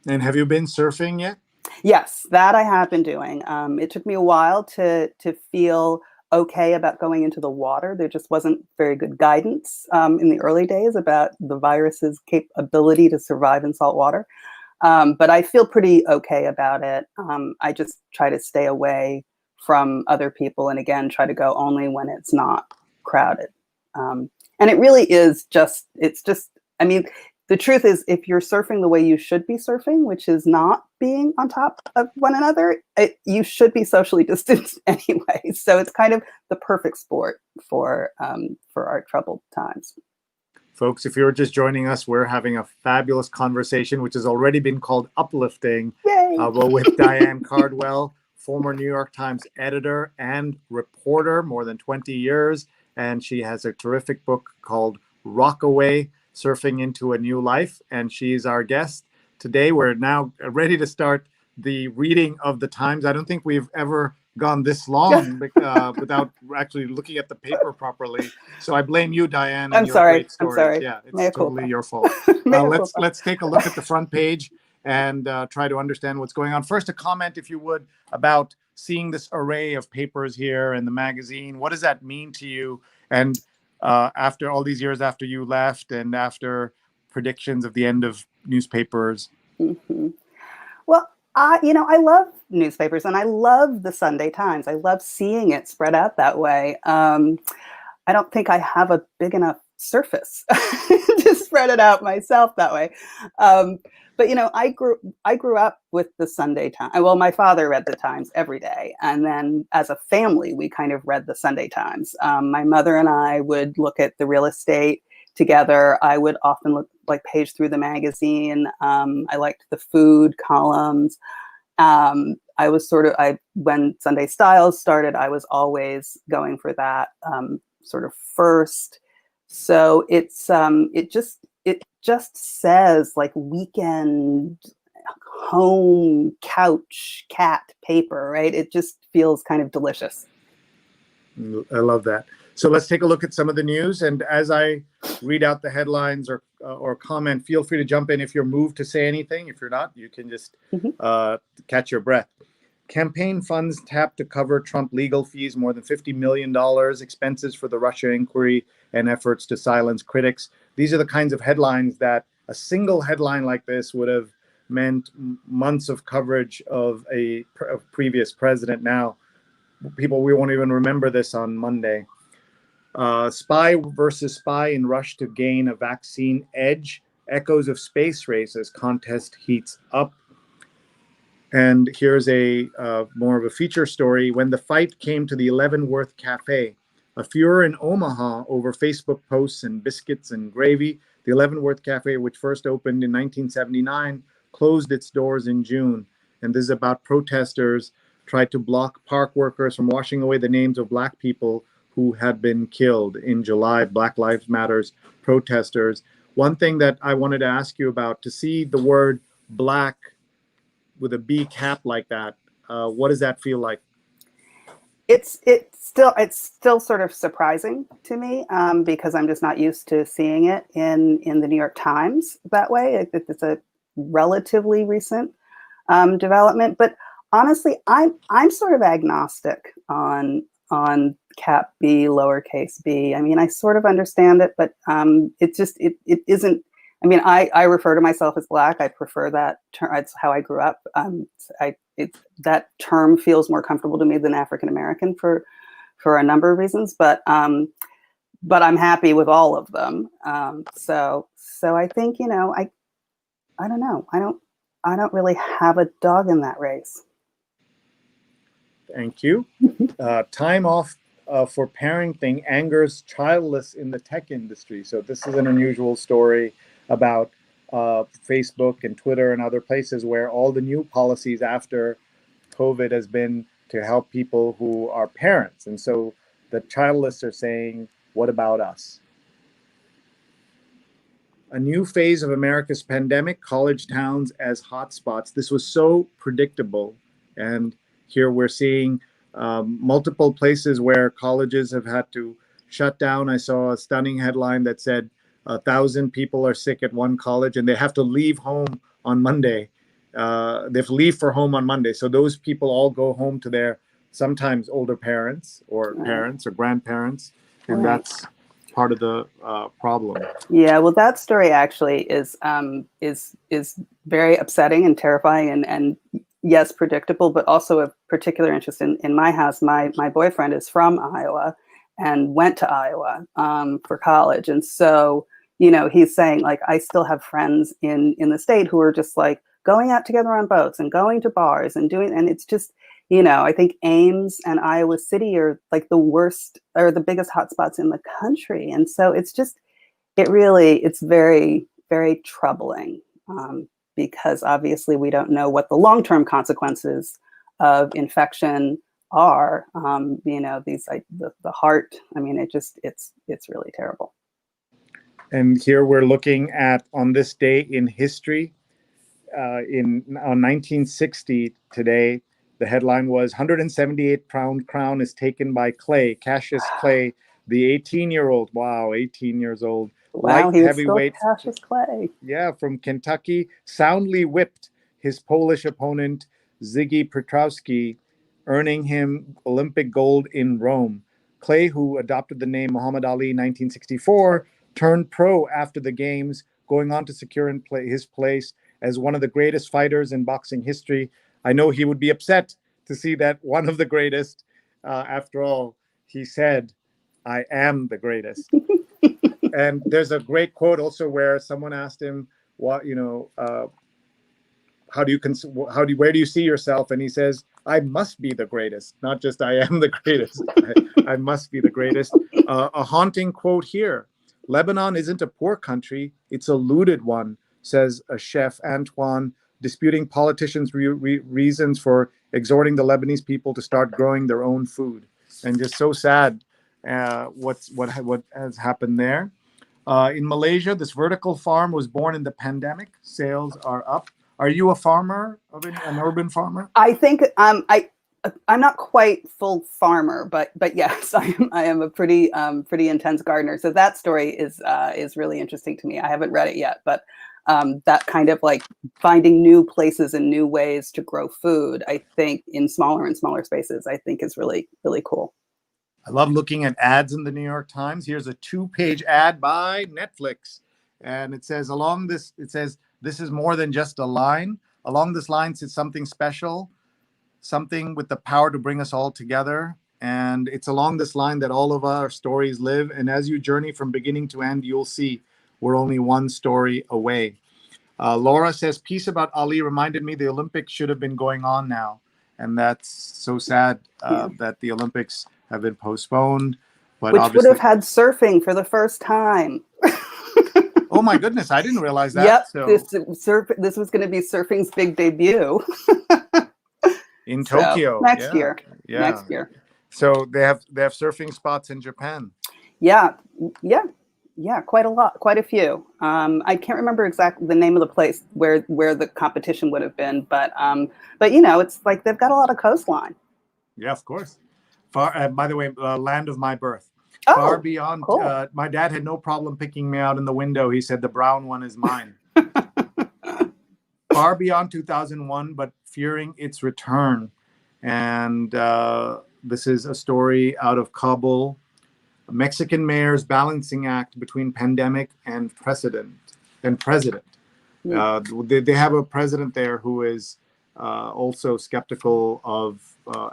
S2: And have you been surfing yet?
S3: Yes, that I have been doing. It took me a while to feel okay about going into the water. There just wasn't very good guidance in the early days about the virus's ability to survive in salt water. But I feel pretty okay about it. I just try to stay away from other people, and again, try to go only when it's not crowded. And it really is I mean, the truth is, if you're surfing the way you should be surfing, which is not being on top of one another, you should be socially distanced anyway. So it's kind of the perfect sport for our troubled times.
S2: Folks, if you're just joining us, we're having a fabulous conversation, which has already been called Uplifting, with Diane Cardwell, former New York Times editor and reporter, more than 20 years. And she has a terrific book called Rockaway, Surfing into a New Life, and she's our guest today. We're now ready to start the reading of the Times. I don't think we've ever gone this long without actually looking at the paper properly. So I blame you, Diane.
S3: I'm sorry.
S2: Yeah, it's totally your fault. Let's take a look at the front page and try to understand what's going on. First, a comment, if you would, about seeing this array of papers here in the magazine. What does that mean to you? And after all these years after you left, and after predictions of the end of newspapers?
S3: Mm-hmm. Well, I love newspapers, and I love the Sunday Times. I love seeing it spread out that way. I don't think I have a big enough surface to spread it out myself that way. But I grew up with the Sunday Times. Well, my father read the Times every day, and then as a family, we kind of read the Sunday Times. My mother and I would look at the real estate together. I would often page through the magazine. I liked the food columns. When Sunday Styles started, I was always going for that sort of first. So it just says weekend home couch cat paper, right? It just feels kind of delicious.
S2: I love that. So let's take a look at some of the news. And as I read out the headlines or comment, feel free to jump in if you're moved to say anything. If you're not, you can just catch your breath. Campaign funds tapped to cover Trump legal fees, more than $50 million, expenses for the Russia inquiry, and efforts to silence critics. These are the kinds of headlines that a single headline like this would have meant months of coverage of a previous president. Now, we won't even remember this on Monday. Spy versus spy in rush to gain a vaccine edge. Echoes of space races. Contest heats up. And here's a more of a feature story. When the fight came to the Leavenworth Cafe, a furor in Omaha over Facebook posts and biscuits and gravy. The Leavenworth Cafe, which first opened in 1979, closed its doors in June. And this is about protesters tried to block park workers from washing away the names of Black people who had been killed in July. Black Lives Matters protesters. One thing that I wanted to ask you about, to see the word Black with a B cap like that, what does that feel like?
S3: It's still sort of surprising to me because I'm just not used to seeing it in the New York Times that way. It's a relatively recent development, but honestly, I'm sort of agnostic on cap B, lowercase b. I mean, I sort of understand it, but it isn't I mean, I refer to myself as Black. I prefer that term. It's how I grew up. That term feels more comfortable to me than African American for a number of reasons. But I'm happy with all of them. So I think, you know, I don't know. I don't really have a dog in that race.
S2: Thank you. Time off for parenting angers childless in the tech industry. So this is an unusual story about Facebook and Twitter and other places where all the new policies after COVID has been to help people who are parents. And so the childless are saying, what about us? A new phase of America's pandemic, college towns as hotspots. This was so predictable. And here we're seeing multiple places where colleges have had to shut down. I saw a stunning headline that said 1,000 people are sick at one college and they have to leave home on Monday. They have to leave for home on Monday. So those people all go home to their sometimes older parents or parents or grandparents. And that's part of the problem.
S3: Yeah, well, that story actually is very upsetting and terrifying and yes, predictable, but also of particular interest in my house. My boyfriend is from Iowa and went to Iowa for college. And so, you know, he's saying, like, I still have friends in the state who are just like going out together on boats and going to bars and and it's just, you know, I think Ames and Iowa City are like the worst or the biggest hotspots in the country. And so it's very, very troubling because obviously we don't know what the long-term consequences of infection are. You know, the heart, I mean, it's really terrible.
S2: And here we're looking at, on this day in history, on 1960 today, the headline was 178-pound crown is taken by Clay, Cassius Clay, the 18-year-old. Wow, 18 years old.
S3: Wow,
S2: Light
S3: he was
S2: heavyweight.
S3: still Cassius Clay.
S2: Yeah, from Kentucky, soundly whipped his Polish opponent, Ziggy Piotrowski, earning him Olympic gold in Rome. Clay, who adopted the name Muhammad Ali in 1964, turned pro after the games, going on to secure his place as one of the greatest fighters in boxing history. I know he would be upset to see that one of the greatest. After all, he said, "I am the greatest." And there's a great quote also where someone asked him, "What, you know, where do you see yourself?" And he says, "I must be the greatest, not just I am the greatest. I must be the greatest." A haunting quote here: "Lebanon isn't a poor country; it's a looted one," says a chef Antoine, disputing politicians' reasons for exhorting the Lebanese people to start growing their own food. And just so sad what has happened there. In Malaysia, this vertical farm was born in the pandemic. Sales are up. Are you a farmer, an urban farmer?
S3: I think I'm not quite full farmer, but yes, I am a pretty intense gardener. So that story is really interesting to me. I haven't read it yet, but that kind of like finding new places and new ways to grow food, I think in smaller and smaller spaces, I think is really, really cool.
S2: I love looking at ads in the New York Times. Here's a 2-page ad by Netflix. And it says, this is more than just a line. Along this line sits something special, something with the power to bring us all together. And it's along this line that all of our stories live. And as you journey from beginning to end, you'll see we're only one story away. Laura says, "Piece about Ali reminded me the Olympics should have been going on now." And that's so sad that the Olympics have been postponed. But
S3: which would have had surfing for the first time.
S2: Oh my goodness, I didn't realize that.
S3: Yep,
S2: So
S3: this was going to be surfing's big debut.
S2: in Tokyo.
S3: Next year.
S2: Yeah.
S3: Next year.
S2: So they have surfing spots in Japan.
S3: Yeah, quite a lot, quite a few. I can't remember exactly the name of the place where the competition would have been, but you know, it's like they've got a lot of coastline.
S2: Yeah, of course. Far, by the way, land of my birth.
S3: Oh,
S2: far beyond.
S3: Cool.
S2: My dad had no problem picking me out in the window. He said the brown one is mine. Far beyond 2001, but fearing its return. And this is a story out of Kabul. A Mexican mayor's balancing act between pandemic and precedent. and president. They have a president there who is also skeptical of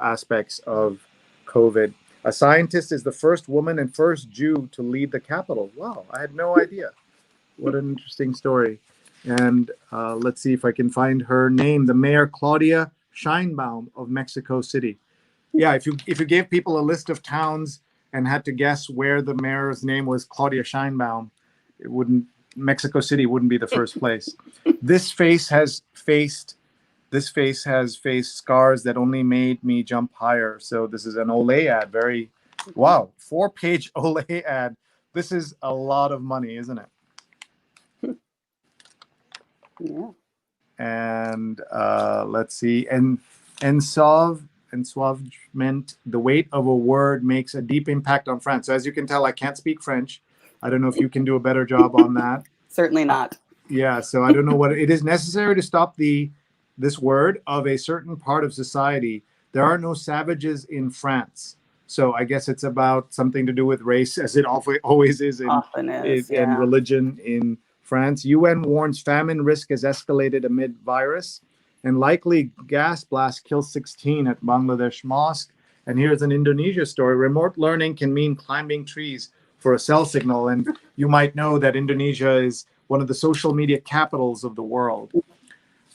S2: aspects of COVID. A scientist is the first woman and first Jew to lead the Capitol. Wow, I had no idea. What an interesting story. And let's see if I can find her name. The mayor, Claudia Sheinbaum of Mexico City. Yeah, if you gave people a list of towns and had to guess where the mayor's name was Claudia Sheinbaum, Mexico City wouldn't be the first place. This face has faced scars that only made me jump higher. So this is an Olay ad. 4-page Olay ad. This is a lot of money, isn't it?
S3: Yeah.
S2: And let's see. Enslavement, the weight of a word makes a deep impact on France. So as you can tell, I can't speak French. I don't know if you can do a better job on that.
S3: Certainly not.
S2: Yeah, so I don't know what it is necessary to stop this word of a certain part of society. There are no savages in France. So I guess it's about something to do with race, as it always is in religion in France. UN warns famine risk has escalated amid virus, and likely gas blast kills 16 at Bangladesh mosque. And here's an Indonesia story. Remote learning can mean climbing trees for a cell signal. And you might know that Indonesia is one of the social media capitals of the world.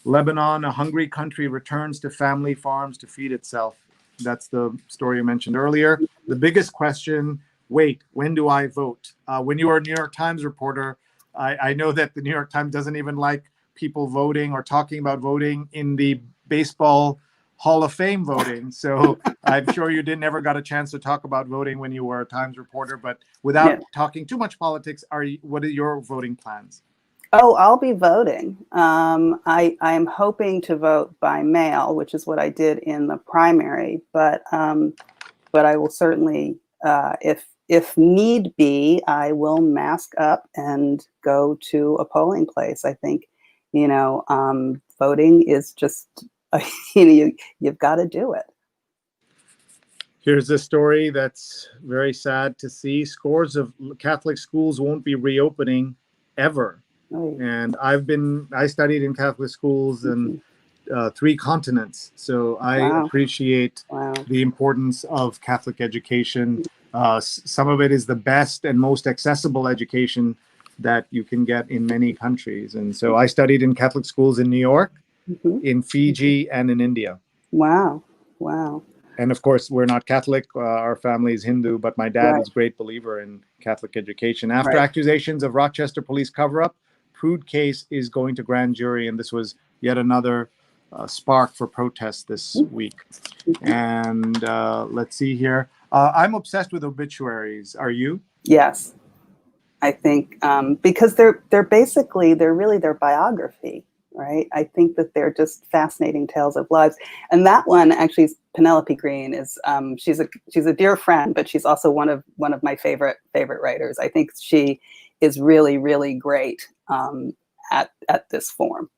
S2: Lebanon, a hungry country, returns to family farms to feed itself. That's the story you mentioned earlier. The biggest question, wait, when do I vote? When you were a New York Times reporter, I know that the New York Times doesn't even like people voting or talking about voting in the baseball Hall of Fame voting. So I'm sure you never got a chance to talk about voting when you were a Times reporter. But without talking too much politics, what are your voting plans?
S3: Oh, I'll be voting. I am hoping to vote by mail, which is what I did in the primary. But I will certainly, if need be, I will mask up and go to a polling place. I think, voting is just, you've got to do it.
S2: Here's a story that's very sad to see. Scores of Catholic schools won't be reopening ever. And I studied in Catholic schools in 3 continents. So I appreciate the importance of Catholic education. Some of it is the best and most accessible education that you can get in many countries. And so I studied in Catholic schools in New York, in Fiji, and in India.
S3: Wow.
S2: And of course, we're not Catholic. Our family is Hindu, but my dad is a great believer in Catholic education. After accusations of Rochester police cover-up, Prude case is going to grand jury, and this was yet another spark for protest this week. And let's see here. I'm obsessed with obituaries. Are you?
S3: Yes, I think because they're really their biography, right? I think that they're just fascinating tales of lives. And that one actually, Penelope Green is she's a dear friend, but she's also one of my favorite writers. I think she is really, really great at this form.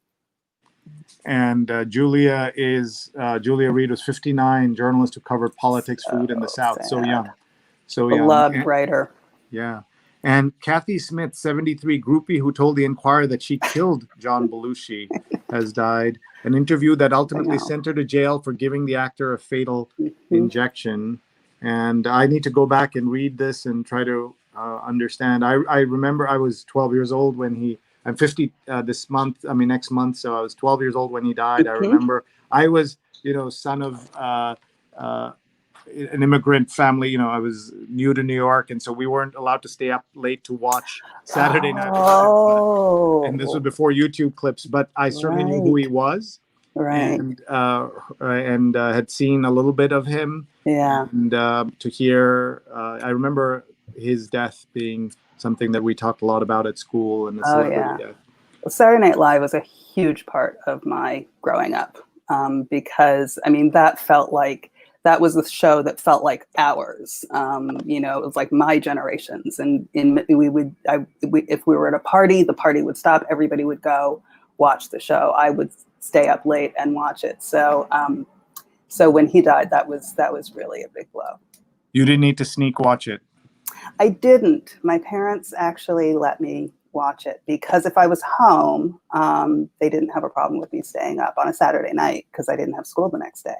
S2: And Julia Reed was 59, journalist who covered politics, food in the South.
S3: Sad.
S2: So young.
S3: Beloved writer.
S2: Yeah. And Kathy Smith, 73, groupie who told the Enquirer that she killed John Belushi, has died. An interview that ultimately sent her to jail for giving the actor a fatal injection. And I need to go back and read this and try to understand. I remember I was 12 years old when I'm 50 next month. So I was 12 years old when he died. I remember I was, son of an immigrant family. I was new to New York, and so we weren't allowed to stay up late to watch Saturday Night Live. And this was before YouTube clips, but I certainly knew who he was, and had seen a little bit of him.
S3: Yeah.
S2: And to hear, I remember his death being something that we talked a lot about at school, and the celebrity death.
S3: Well, Saturday Night Live was a huge part of my growing up because that was the show that felt like ours. It was like my generation's, and if we were at a party, the party would stop, everybody would go watch the show. I would stay up late and watch it. So when he died, that was really a big blow.
S2: You didn't need to sneak watch it.
S3: I didn't. My parents actually let me watch it, because if I was home, they didn't have a problem with me staying up on a Saturday night because I didn't have school the next day.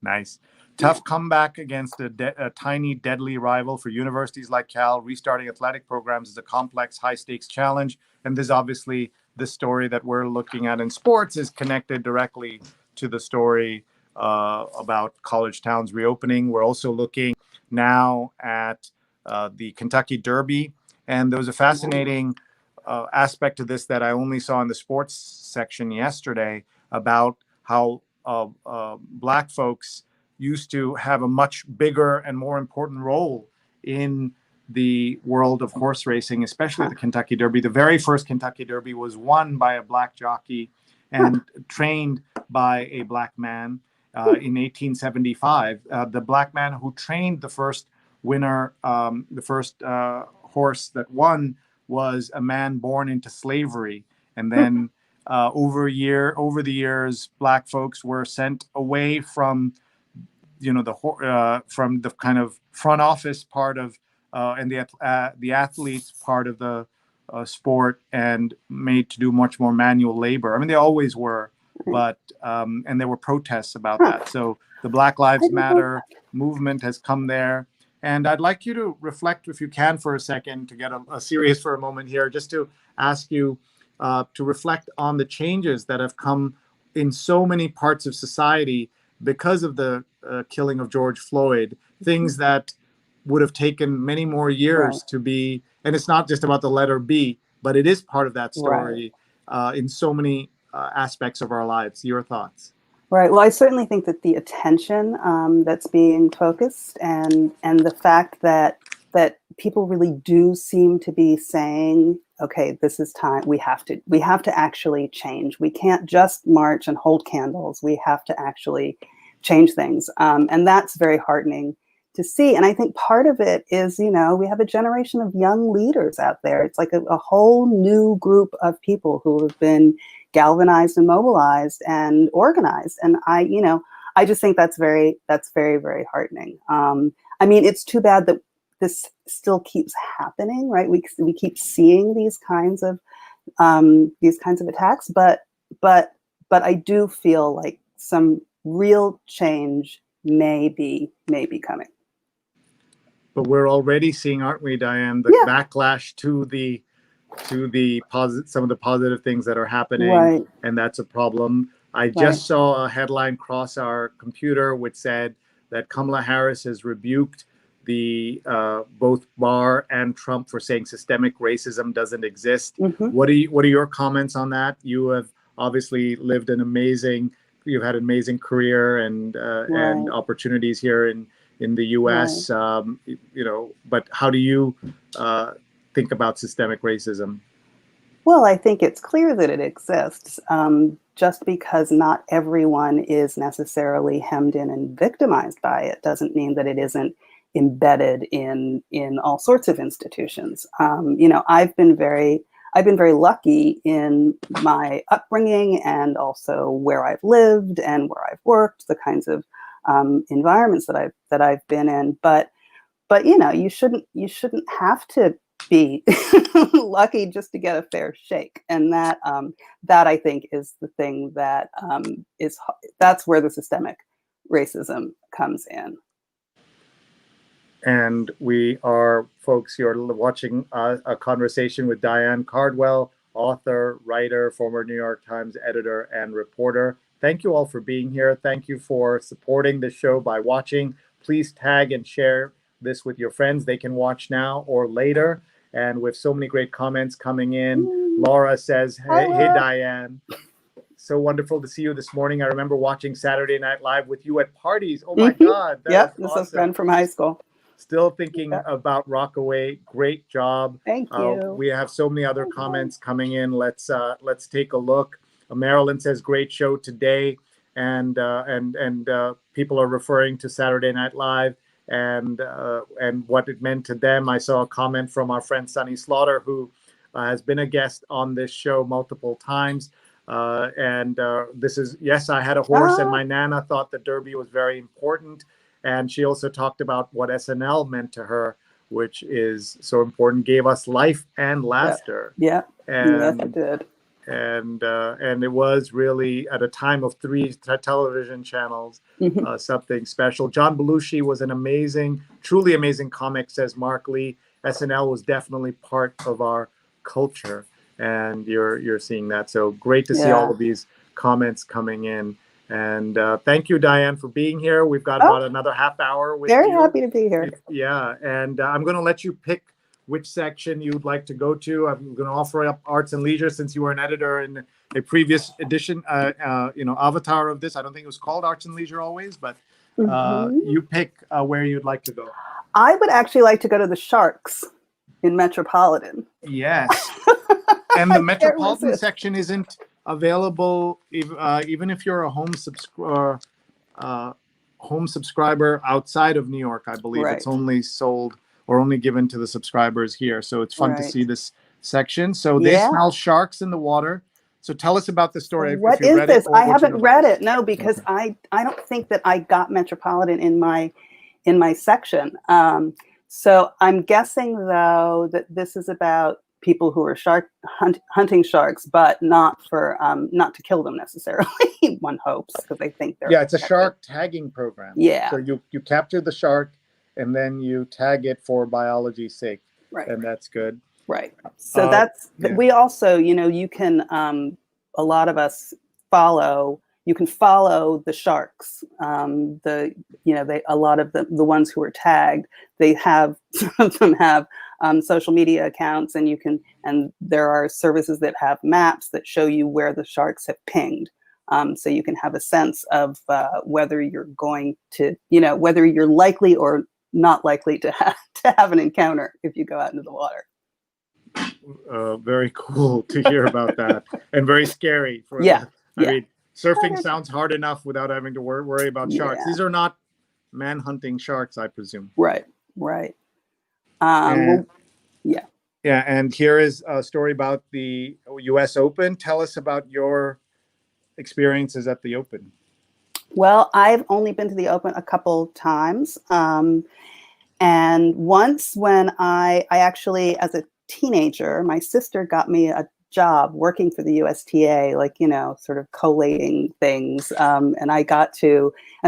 S2: Nice. Tough comeback against a tiny, deadly rival for universities like Cal. Restarting athletic programs is a complex, high-stakes challenge. And there's obviously the story that we're looking at in sports is connected directly to the story about college towns reopening. We're also looking now at the Kentucky Derby. And there was a fascinating aspect to this that I only saw in the sports section yesterday about how Black folks used to have a much bigger and more important role in the world of horse racing, especially the Kentucky Derby. The very first Kentucky Derby was won by a Black jockey and trained by a Black man in 1875. The Black man who trained the first winner, the first horse that won, was a man born into slavery. And then over the years, Black folks were sent away from from the kind of front office part of and the athletes part of the sport, and made to do much more manual labor. I mean, they always were, but and there were protests about that. So the Black Lives Matter movement has come there. And I'd like you to reflect, if you can, for a second, to get a serious for a moment here, just to ask you to reflect on the changes that have come in so many parts of society because of the killing of George Floyd, things that would have taken many more years to be, and it's not just about the letter B, but it is part of that story in so many aspects of our lives. Your thoughts?
S3: Right. Well, I certainly think that the attention that's being focused, and the fact that people really do seem to be saying, okay, this is time. We have to actually change. We can't just march and hold candles. We have to actually change things. And that's very heartening to see. And I think part of it is, we have a generation of young leaders out there. It's like a whole new group of people who have been galvanized and mobilized and organized. And I just think that's very, very heartening. I mean, it's too bad that this still keeps happening, right? We keep seeing these kinds of attacks, but I do feel like some real change may be coming.
S2: But we're already seeing, aren't we, Diane, the backlash to some of the positive things that are happening, and that's a problem. I just saw a headline cross our computer which said that Kamala Harris has rebuked the both Barr and Trump for saying systemic racism doesn't exist. Mm-hmm. What are your comments on that? You have obviously lived you've had an amazing career and opportunities here in the U.S. But how do you think about systemic racism?
S3: Well, I think it's clear that it exists. Just because not everyone is necessarily hemmed in and victimized by it doesn't mean that it isn't embedded in all sorts of institutions. I've been very lucky in my upbringing and also where I've lived and where I've worked, the kinds of environments that I've been in. But you shouldn't have to be lucky just to get a fair shake, and that I think is the thing that that's where the systemic racism comes in.
S2: And we are, folks, you're watching a conversation with Diane Cardwell, author, writer, former New York Times editor, and reporter. Thank you all for being here. Thank you for supporting the show by watching. Please tag and share this with your friends. They can watch now or later. And with so many great comments coming in, Laura says, hey Diane, so wonderful to see you this morning. I remember watching Saturday Night Live with you at parties. Oh my God.
S3: Yep, this is a friend from high school.
S2: Still thinking about Rockaway. Great job.
S3: Thank you.
S2: We have so many other comments coming in. Let's take a look. Marilyn says, great show today. And people are referring to Saturday Night Live and what it meant to them. I saw a comment from our friend Sunny Slaughter, who has been a guest on this show multiple times. This is, yes, I had a horse and my Nana thought the Derby was very important. And she also talked about what SNL meant to her which is so important, gave us life and laughter.
S3: Yeah. Yes,
S2: And
S3: it did.
S2: and it was really at a time of three television channels, something special. John Belushi was an amazing, truly amazing comic, says Mark Lee. SNL was definitely part of our culture, and you're seeing that. So great to see all of these comments coming in. And thank you, Diane, for being here. We've got about another half hour with you.
S3: Very happy to be here.
S2: Yeah, and I'm going to let you pick which section you'd like to go to. I'm going to offer up arts and leisure since you were an editor in a previous edition, avatar of this. I don't think it was called arts and leisure always, but you pick where you'd like to go.
S3: I would actually like to go to the Sharks in Metropolitan.
S2: Yes. And the Metropolitan section isn't available even if you're a home subscriber outside of New York, I believe. Right. It's only sold or only given to the subscribers here. So it's fun to see this section. So they smell sharks in the water. So tell us about the story.
S3: What is this? I haven't read it. No, because I don't think that I got Metropolitan in my section. So I'm guessing though that this is about people who are hunting sharks, but not for not to kill them necessarily. One hopes, because they think they're
S2: it's a shark tagging program.
S3: Yeah.
S2: So you capture the shark and then you tag it for biology's sake.
S3: Right.
S2: And that's good.
S3: Right. So we also, you can a lot of us you can follow the sharks. A lot of the ones who are tagged, some of them have social media accounts, and there are services that have maps that show you where the sharks have pinged. So you can have a sense of whether you're going to, whether you're likely or not likely to have an encounter if you go out into the water.
S2: Very cool to hear about that, and very scary. I mean, surfing sounds hard enough without having to worry about sharks. These are not man-hunting sharks, I presume.
S3: Right. And
S2: here is a story about the U.S. Open. Tell us about your experiences at the Open.
S3: Well, I've only been to the Open a couple times. And once when I actually, as a teenager, my sister got me a job working for the USTA, sort of collating things. And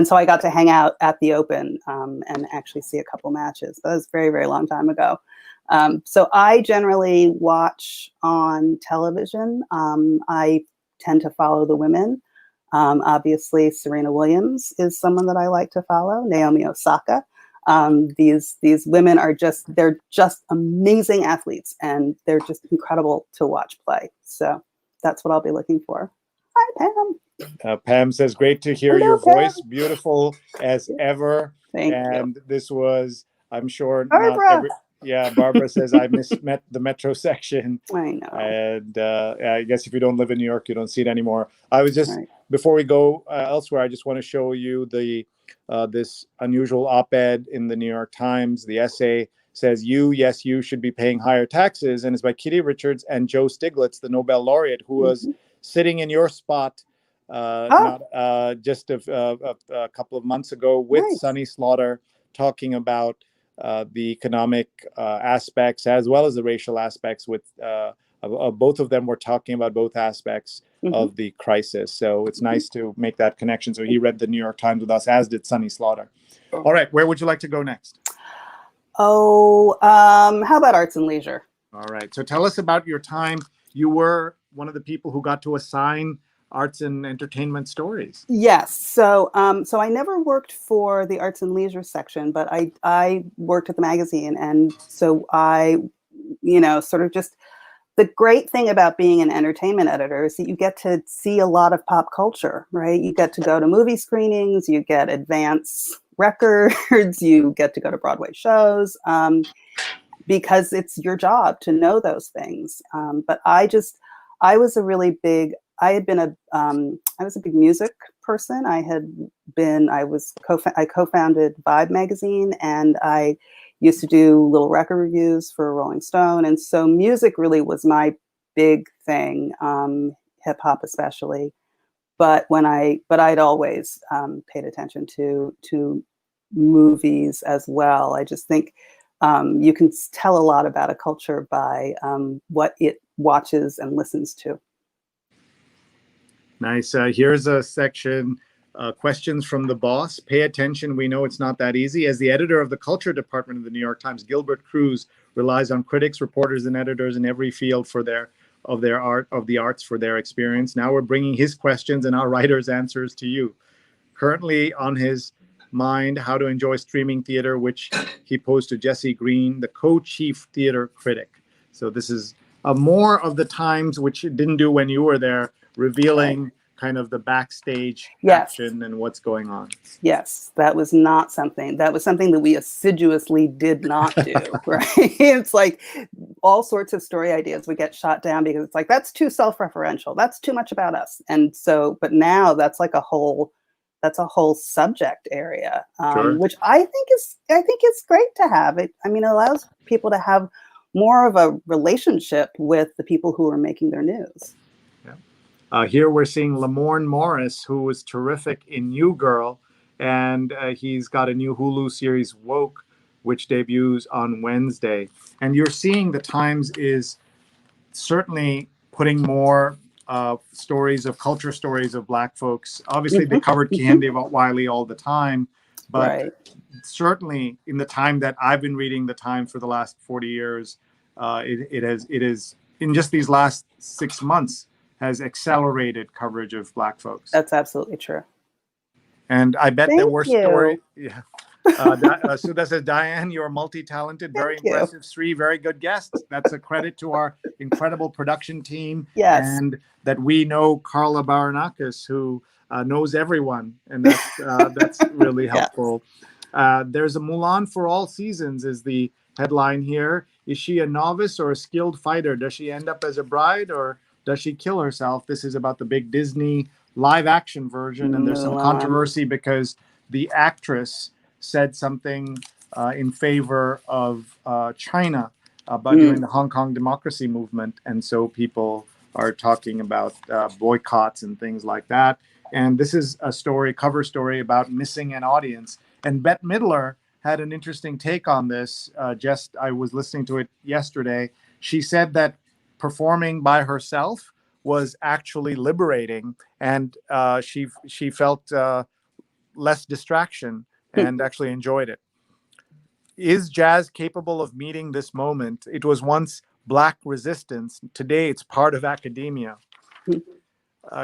S3: so I got to hang out at the Open and actually see a couple matches. But that was a very, very long time ago. So I generally watch on television. I tend to follow the women. Obviously, Serena Williams is someone that I like to follow. Naomi Osaka. These women they're just amazing athletes, and they're just incredible to watch play. So that's what I'll be looking for. Hi, Pam.
S2: Pam says, great to hear your voice. Beautiful as ever.
S3: Thank you.
S2: This was, I'm sure,
S3: Barbara.
S2: Barbara says, I met the Metro section.
S3: I know.
S2: And I guess if you don't live in New York, you don't see it anymore. I was just, before we go elsewhere, I just want to show you this unusual op-ed in the New York Times. The essay says, you should be paying higher taxes. And it's by Kitty Richards and Joe Stiglitz, the Nobel laureate, who was sitting in your spot just a couple of months ago with Sunny Slaughter, talking about the economic aspects as well as the racial aspects. With both of them were talking about both aspects of the crisis. So it's nice to make that connection. So he read the New York Times with us, as did Sunny Slaughter. All right, where would you like to go next?
S3: How about arts and leisure?
S2: All right, so tell us about your time. You were one of the people who got to assign arts and entertainment stories.
S3: Yes. So I never worked for the arts and leisure section, but I worked at the magazine. And so I, sort of just, the great thing about being an entertainment editor is that you get to see a lot of pop culture, right? You get to go to movie screenings, you get advance records, you get to go to Broadway shows, because it's your job to know those things. But I was a big music person. I co-founded Vibe magazine, and I used to do little record reviews for Rolling Stone. And so music really was my big thing, hip hop especially. But I'd always paid attention to movies as well. I just think You can tell a lot about a culture by what it watches and listens to.
S2: Nice. Here's a section, questions from the boss. Pay attention. We know it's not that easy. As the editor of the culture department of the New York Times, Gilbert Cruz relies on critics, reporters, and editors in every field of the arts for their experience. Now we're bringing his questions and our writers' answers to you. Currently on his mind, how to enjoy streaming theater, which he posed to Jesse Green, the co-chief theater critic. So this is more of the Times, which it didn't do when you were there, revealing kind of the backstage action and what's going on.
S3: Yes, that was something that we assiduously did not do, right? It's like all sorts of story ideas would get shot down because it's like, that's too self-referential. That's too much about us. And so, but now that's like a whole subject area, which I think is great to have. It allows people to have more of a relationship with the people who are making their news.
S2: Here we're seeing Lamorne Morris, who was terrific in New Girl, and he's got a new Hulu series, Woke, which debuts on Wednesday. And you're seeing the Times is certainly putting more culture stories of Black folks. Obviously, they covered Candy Wiley all the time, but certainly in the time that I've been reading the Times for the last 40 years, it has in just these last 6 months has accelerated coverage of Black folks.
S3: That's absolutely true.
S2: And I bet there were stories. Yeah. Sudha says, Diane, you're multi-talented, very impressive. Sri, very good guests. That's a credit to our incredible production team.
S3: Yes.
S2: And that we know Carla Baranauckas, who knows everyone. And that's really helpful. There's a Mulan for all seasons is the headline here. Is she a novice or a skilled fighter? Does she end up as a bride or does she kill herself? This is about the big Disney live action version. And there's some controversy because the actress said something in favor of China during the Hong Kong democracy movement. And so people are talking about boycotts and things like that. And this is a cover story about missing an audience. And Bette Midler had an interesting take on this. I was listening to it yesterday. She said that performing by herself was actually liberating, and she felt less distraction and actually enjoyed it. Is jazz capable of meeting this moment? It was once Black resistance. Today, it's part of academia.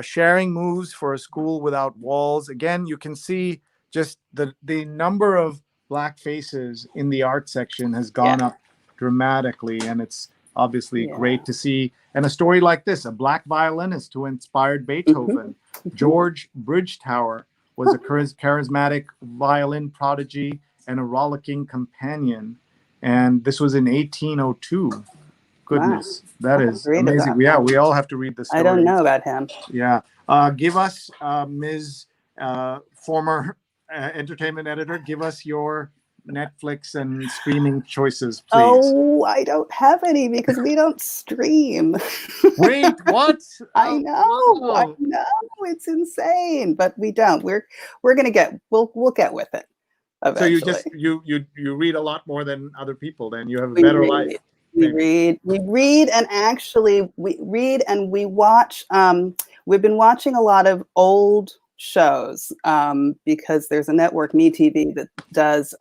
S2: Sharing moves for a school without walls. Again, you can see just the number of Black faces in the art section has gone up dramatically, and it's obviously great to see. And a story like this, a Black violinist who inspired Beethoven. George Bridgetower was a charismatic violin prodigy and a rollicking companion. And this was in 1802. Goodness, that is amazing. Yeah, we all have to read this story.
S3: I don't know about him.
S2: Yeah. Give us, Ms. Former entertainment editor, give us your Netflix and streaming choices, please.
S3: Oh, I don't have any because we don't stream.
S2: Wait, what?
S3: I know, it's insane, but we don't. We'll get with it eventually.
S2: So you read a lot more than other people. Then you have a better life.
S3: We read, and actually we read and we watch. We've been watching a lot of old shows because there's a network, MeTV, that does.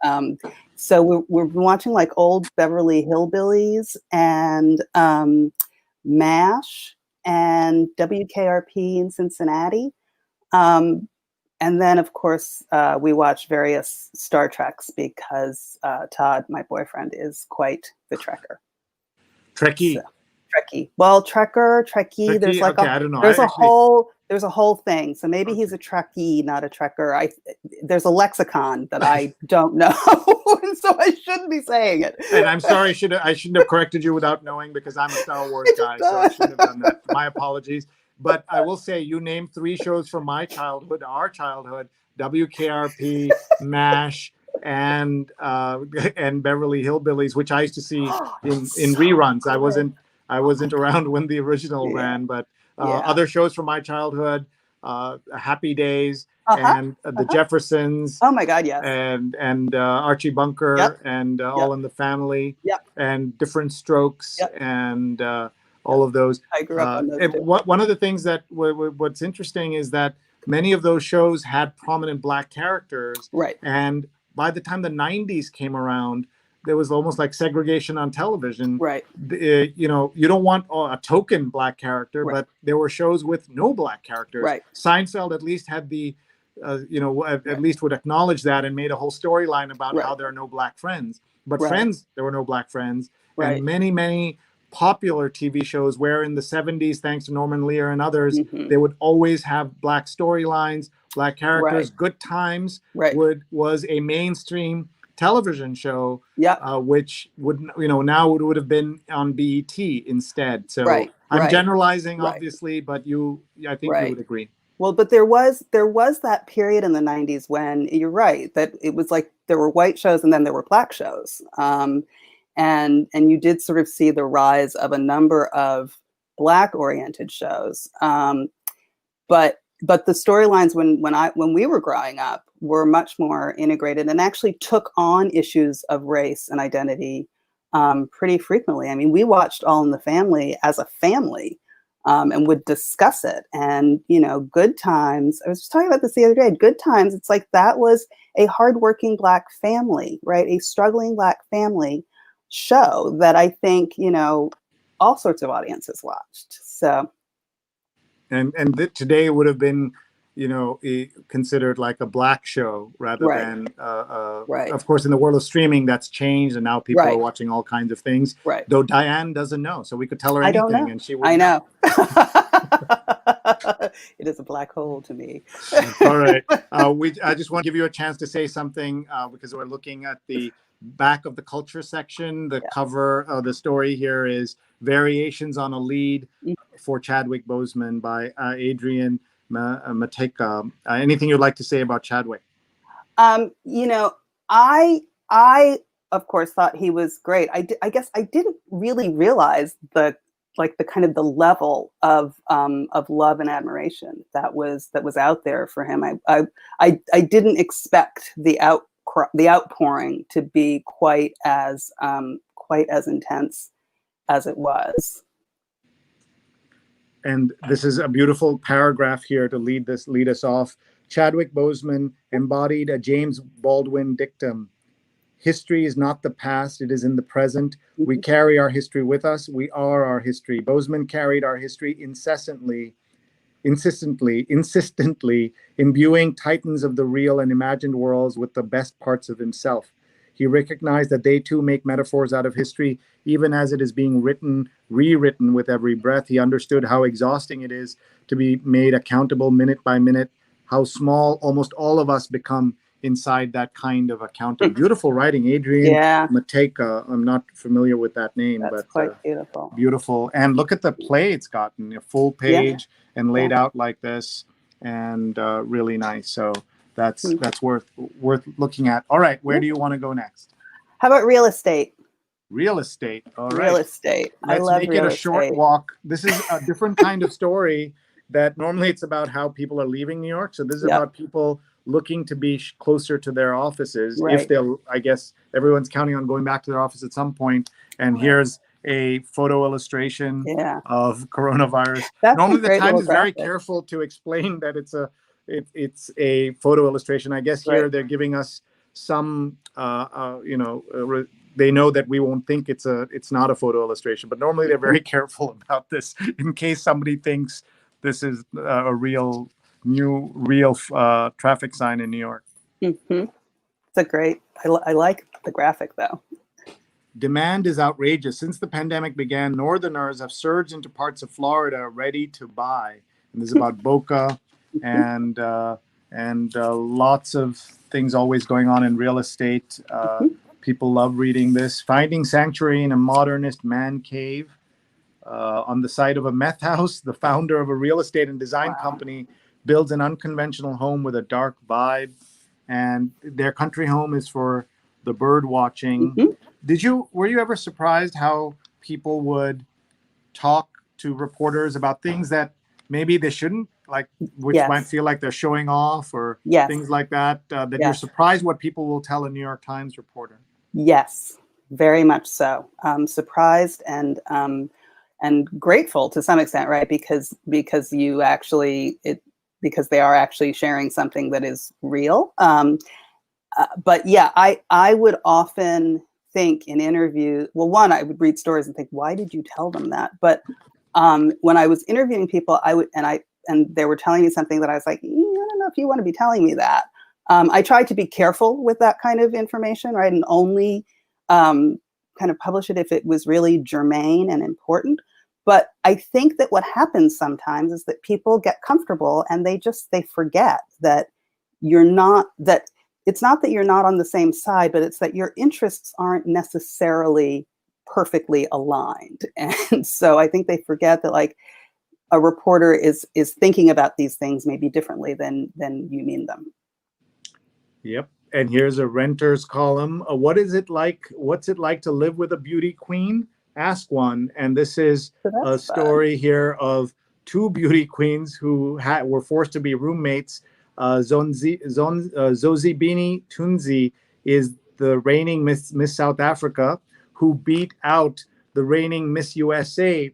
S3: So we're watching like old Beverly Hillbillies and MASH and WKRP in Cincinnati. And then, of course, we watch various Star Treks because Todd, my boyfriend, is quite the Trekker.
S2: Trekkie.
S3: So, Trekkie. Well, Trekkie. There's like
S2: I don't know.
S3: There's a whole thing. So maybe he's a Trekkie, not a Trekker. There's a lexicon that I don't know, and so I shouldn't be saying it.
S2: And I'm sorry, I shouldn't have corrected you without knowing because I'm a Star Wars guy, so I shouldn't have done that. My apologies. But I will say, you named 3 shows from my childhood, our childhood: WKRP, MASH, and Beverly Hillbillies, which I used to see in reruns. I wasn't around when the original ran, but other shows from my childhood: Happy Days, and the Jeffersons.
S3: Oh my God, yes.
S2: And Archie Bunker,
S3: Yep.
S2: and All in the Family,
S3: Yep.
S2: and Different Strokes,
S3: Yep.
S2: and all of those.
S3: I grew up on those too.
S2: One of the things that what's interesting is that many of those shows had prominent Black characters,
S3: Right.
S2: and by the time the 90s came around, there was almost like segregation on television.
S3: Right.
S2: You know, you don't want a token Black character,
S3: Right.
S2: but there were shows with no Black characters.
S3: Right.
S2: Seinfeld at least had the you know, at least would acknowledge that and made a whole storyline about how there are no Black friends. But Friends, there were no Black friends.
S3: Right.
S2: And many popular TV shows where in the 70s, thanks to Norman Lear and others, they would always have Black storylines, Black characters.
S3: Right.
S2: Good Times
S3: Right.
S2: was a mainstream television show,
S3: yeah,
S2: which would, you know, now would have been on BET instead. So I'm generalizing, obviously, but I think you would agree.
S3: Well, but there was that period in the 90s when you're right, that it was like there were white shows and then there were Black shows. And you did sort of see the rise of a number of Black oriented shows. But the storylines when we were growing up were much more integrated and actually took on issues of race and identity pretty frequently. I mean, we watched All in the Family as a family. And would discuss it. And, you know, Good Times, I was just talking about this the other day, Good Times, it's like that was a hardworking Black family, right? A struggling Black family show that I think, you know, all sorts of audiences watched. So. And
S2: today would have been, you know, considered like a Black show rather than, of course, in the world of streaming, that's changed. And now people are watching all kinds of things.
S3: Right.
S2: Though Diane doesn't know. So we could tell her anything.
S3: I don't know.
S2: And she would.
S3: I know. It is a black hole to me.
S2: All right. I just want to give you a chance to say something because we're looking at the back of the culture section. The cover of the story here is Variations on a Lead for Chadwick Boseman by Adrian Mateka. Anything you'd like to say about Chadwick?
S3: You know, I of course thought he was great. I guess I didn't really realize the kind of the level of love and admiration that was out there for him. I didn't expect the outpouring to be quite as intense as it was.
S2: And this is a beautiful paragraph here to lead us off. Chadwick Boseman embodied a James Baldwin dictum. History is not the past, it is in the present. We carry our history with us. We are our history. Boseman carried our history insistently, imbuing titans of the real and imagined worlds with the best parts of himself. He recognized that they too make metaphors out of history, even as it is being rewritten with every breath. He understood how exhausting it is to be made accountable minute by minute, how small almost all of us become inside that kind of accounting. Beautiful writing, Adrian Mateka. I'm not familiar with that name.
S3: That's quite beautiful.
S2: Beautiful. And look at the play it's gotten, a full page and laid out like this, and really nice. So that's worth looking at. All right, where do you want to go next?
S3: How about real estate?
S2: Real estate. All right.
S3: Real estate.
S2: Let's make it a short walk. This is a different kind of story that normally it's about how people are leaving New York. So this is about people looking to be closer to their offices. If they'll, I guess everyone's counting on going back to their office at some point. And here's a photo illustration of coronavirus. Normally the Times is very careful to explain that it's a photo illustration. I guess here they're giving us some, they know that we won't think it's not a photo illustration, but normally they're very careful about this in case somebody thinks this is a real traffic sign in New York.
S3: It's a great, I like the graphic though.
S2: Demand is outrageous. Since the pandemic began, Northerners have surged into parts of Florida ready to buy. And this is about Boca and lots of things always going on in real estate. People love reading this. Finding sanctuary in a modernist man cave. On the site of a meth house, the founder of a real estate and design company builds an unconventional home with a dark vibe. And their country home is for the bird watching. Were you ever surprised how people would talk to reporters about things that maybe they shouldn't which
S3: Yes.
S2: might feel like they're showing off or
S3: Yes.
S2: things like that, that you're
S3: Yes.
S2: surprised what people will tell a New York Times reporter.
S3: Yes, very much so. Surprised and grateful to some extent, right? Because you actually because they are actually sharing something that is real. But yeah, I would often think in interviews, well, one, I would read stories and think, why did you tell them that? But when I was interviewing people, and they were telling me something that I was like, I don't know if you want to be telling me that. I tried to be careful with that kind of information, right? And only kind of publish it if it was really germane and important. But I think that what happens sometimes is that people get comfortable and they forget that it's not that you're not on the same side, but it's that your interests aren't necessarily perfectly aligned. And so I think they forget that like a reporter is thinking about these things maybe differently than you mean them.
S2: Yep. And here's a renter's column. What's it like to live with a beauty queen? Ask one. And this is a story here of two beauty queens who were forced to be roommates. Zozibini Tunzi is the reigning Miss South Africa, who beat out the reigning Miss USA,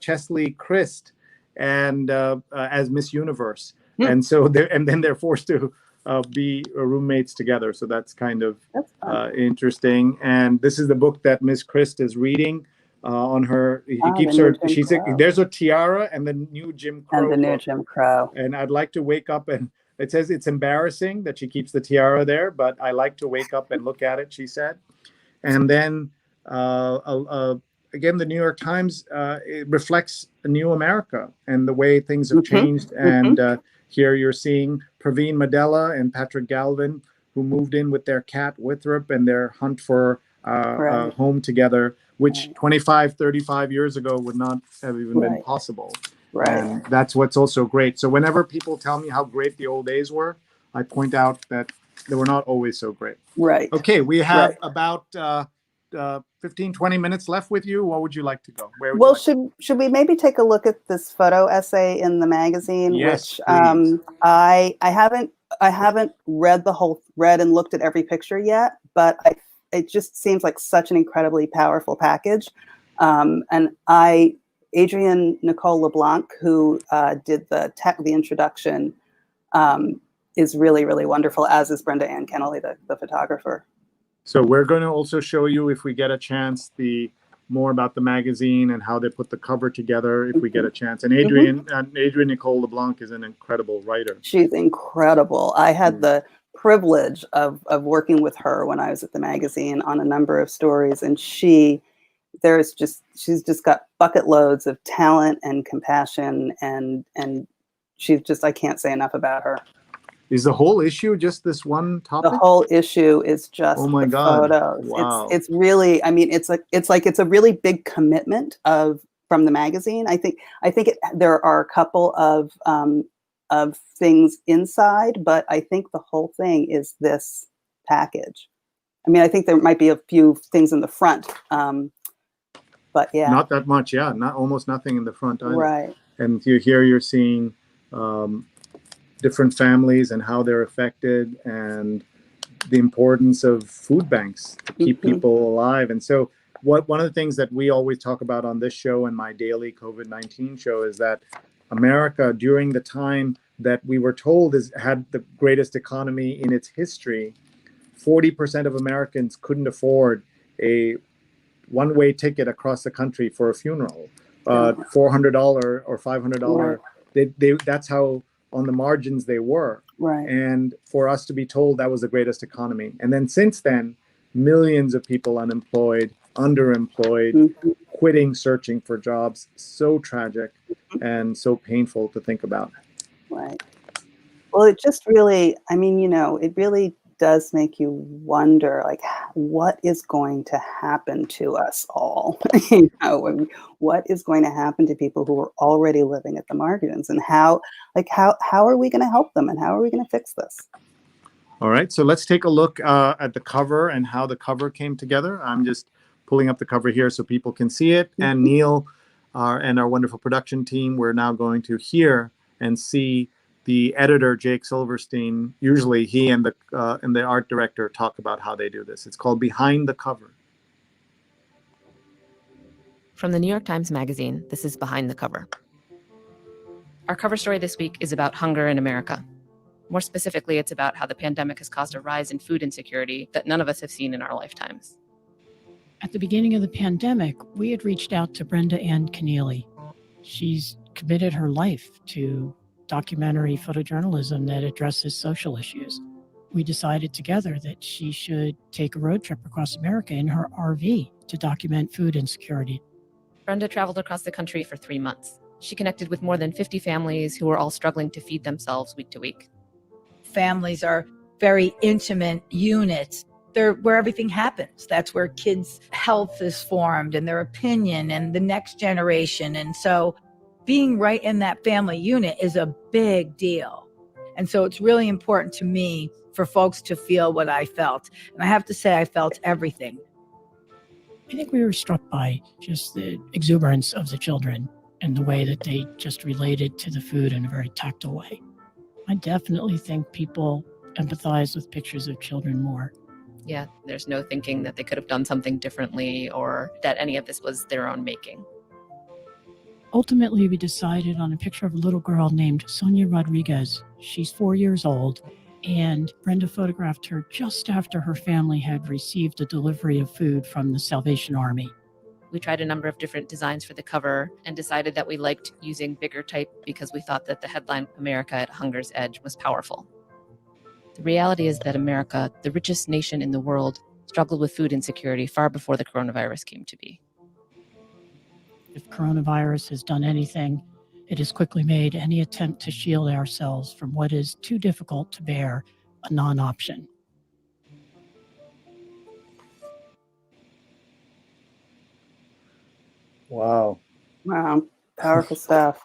S2: Chesley Christ, and as Miss Universe. And so then they're forced to be roommates together. So that's kind of interesting. And this is the book that Miss Christ is reading on her. There's a tiara and the new Jim Crow.
S3: And the new Jim Crow.
S2: And I'd like to wake up and it says it's embarrassing that she keeps the tiara there, but I like to wake up and look at it, she said. And then again, the New York Times, it reflects a new America and the way things have changed. And here you're seeing Praveen Madella and Patrick Galvin, who moved in with their cat Withrop and their hunt for a home together, which 25, 35 years ago would not have even been possible. And that's what's also great. So whenever people tell me how great the old days were, I point out that they were not always so great.
S3: Right.
S2: Okay, we have about 15, 20 minutes left with you. What would you like to go?
S3: Should we maybe take a look at this photo essay in the magazine?
S2: Yes,
S3: which I haven't read and looked at every picture yet, but it just seems like such an incredibly powerful package. And Adrienne Nicole LeBlanc, who did the introduction, is really, really wonderful, as is Brenda Ann Kennelly, the photographer.
S2: So we're going to also show you, if we get a chance, more about the magazine and how they put the cover together, if we get a chance. And Adrienne Nicole LeBlanc is an incredible writer.
S3: She's incredible. I had the privilege of working with her when I was at the magazine on a number of stories, and she's just got bucket loads of talent and compassion, and she's just, I can't say enough about her.
S2: Is the whole issue just this one topic?
S3: The whole issue is just photos.
S2: Wow.
S3: It's really, I mean, it's a really big commitment from the magazine. I think there are a couple of things inside, but I think the whole thing is this package. I mean, I think there might be a few things in the front, but yeah.
S2: Not that much, yeah. Almost nothing in the front either.
S3: Right.
S2: And you're seeing different families and how they're affected, and the importance of food banks to keep people alive. And so one of the things that we always talk about on this show and my daily COVID-19 show is that America, during the time that we were told had the greatest economy in its history, 40% of Americans couldn't afford a one-way ticket across the country for a funeral. $400 or $500. That's how on the margins they were.
S3: Right.
S2: And for us to be told that was the greatest economy. And then since then, millions of people unemployed, underemployed, quitting, searching for jobs. So tragic and so painful to think about.
S3: Right. Well, it just really, I mean, it really does make you wonder, like, what is going to happen to us all? What is going to happen to people who are already living at the margins, and how are we going to help them, and how are we going to fix this?
S2: All right, so let's take a look at the cover and how the cover came together. I'm just pulling up the cover here so people can see it. And Neil, and our wonderful production team, we're now going to hear and see the editor, Jake Silverstein. Usually he and the art director talk about how they do this. It's called Behind the Cover.
S7: From the New York Times Magazine, this is Behind the Cover. Our cover story this week is about hunger in America. More specifically, it's about how the pandemic has caused a rise in food insecurity that none of us have seen in our lifetimes.
S8: At the beginning of the pandemic, we had reached out to Brenda Ann Keneally. She's committed her life to documentary photojournalism that addresses social issues. We decided together that she should take a road trip across America in her RV to document food insecurity.
S7: Brenda traveled across the country for 3 months. She connected with more than 50 families who were all struggling to feed themselves week to week.
S9: Families are very intimate units. They're where everything happens. That's where kids' health is formed and their opinion and the next generation. And so being right in that family unit is a big deal. And so it's really important to me for folks to feel what I felt. And I have to say, I felt everything.
S8: I think we were struck by just the exuberance of the children and the way that they just related to the food in a very tactile way. I definitely think people empathize with pictures of children more.
S7: Yeah, there's no thinking that they could have done something differently or that any of this was their own making.
S8: Ultimately, we decided on a picture of a little girl named Sonia Rodriguez. She's 4 years old, and Brenda photographed her just after her family had received a delivery of food from the Salvation Army.
S7: We tried a number of different designs for the cover and decided that we liked using bigger type because we thought that the headline, America at Hunger's Edge, was powerful. The reality is that America, the richest nation in the world, struggled with food insecurity far before the coronavirus came to be.
S8: If coronavirus has done anything, it has quickly made any attempt to shield ourselves from what is too difficult to bear a non-option.
S2: Wow.
S3: Wow, powerful stuff.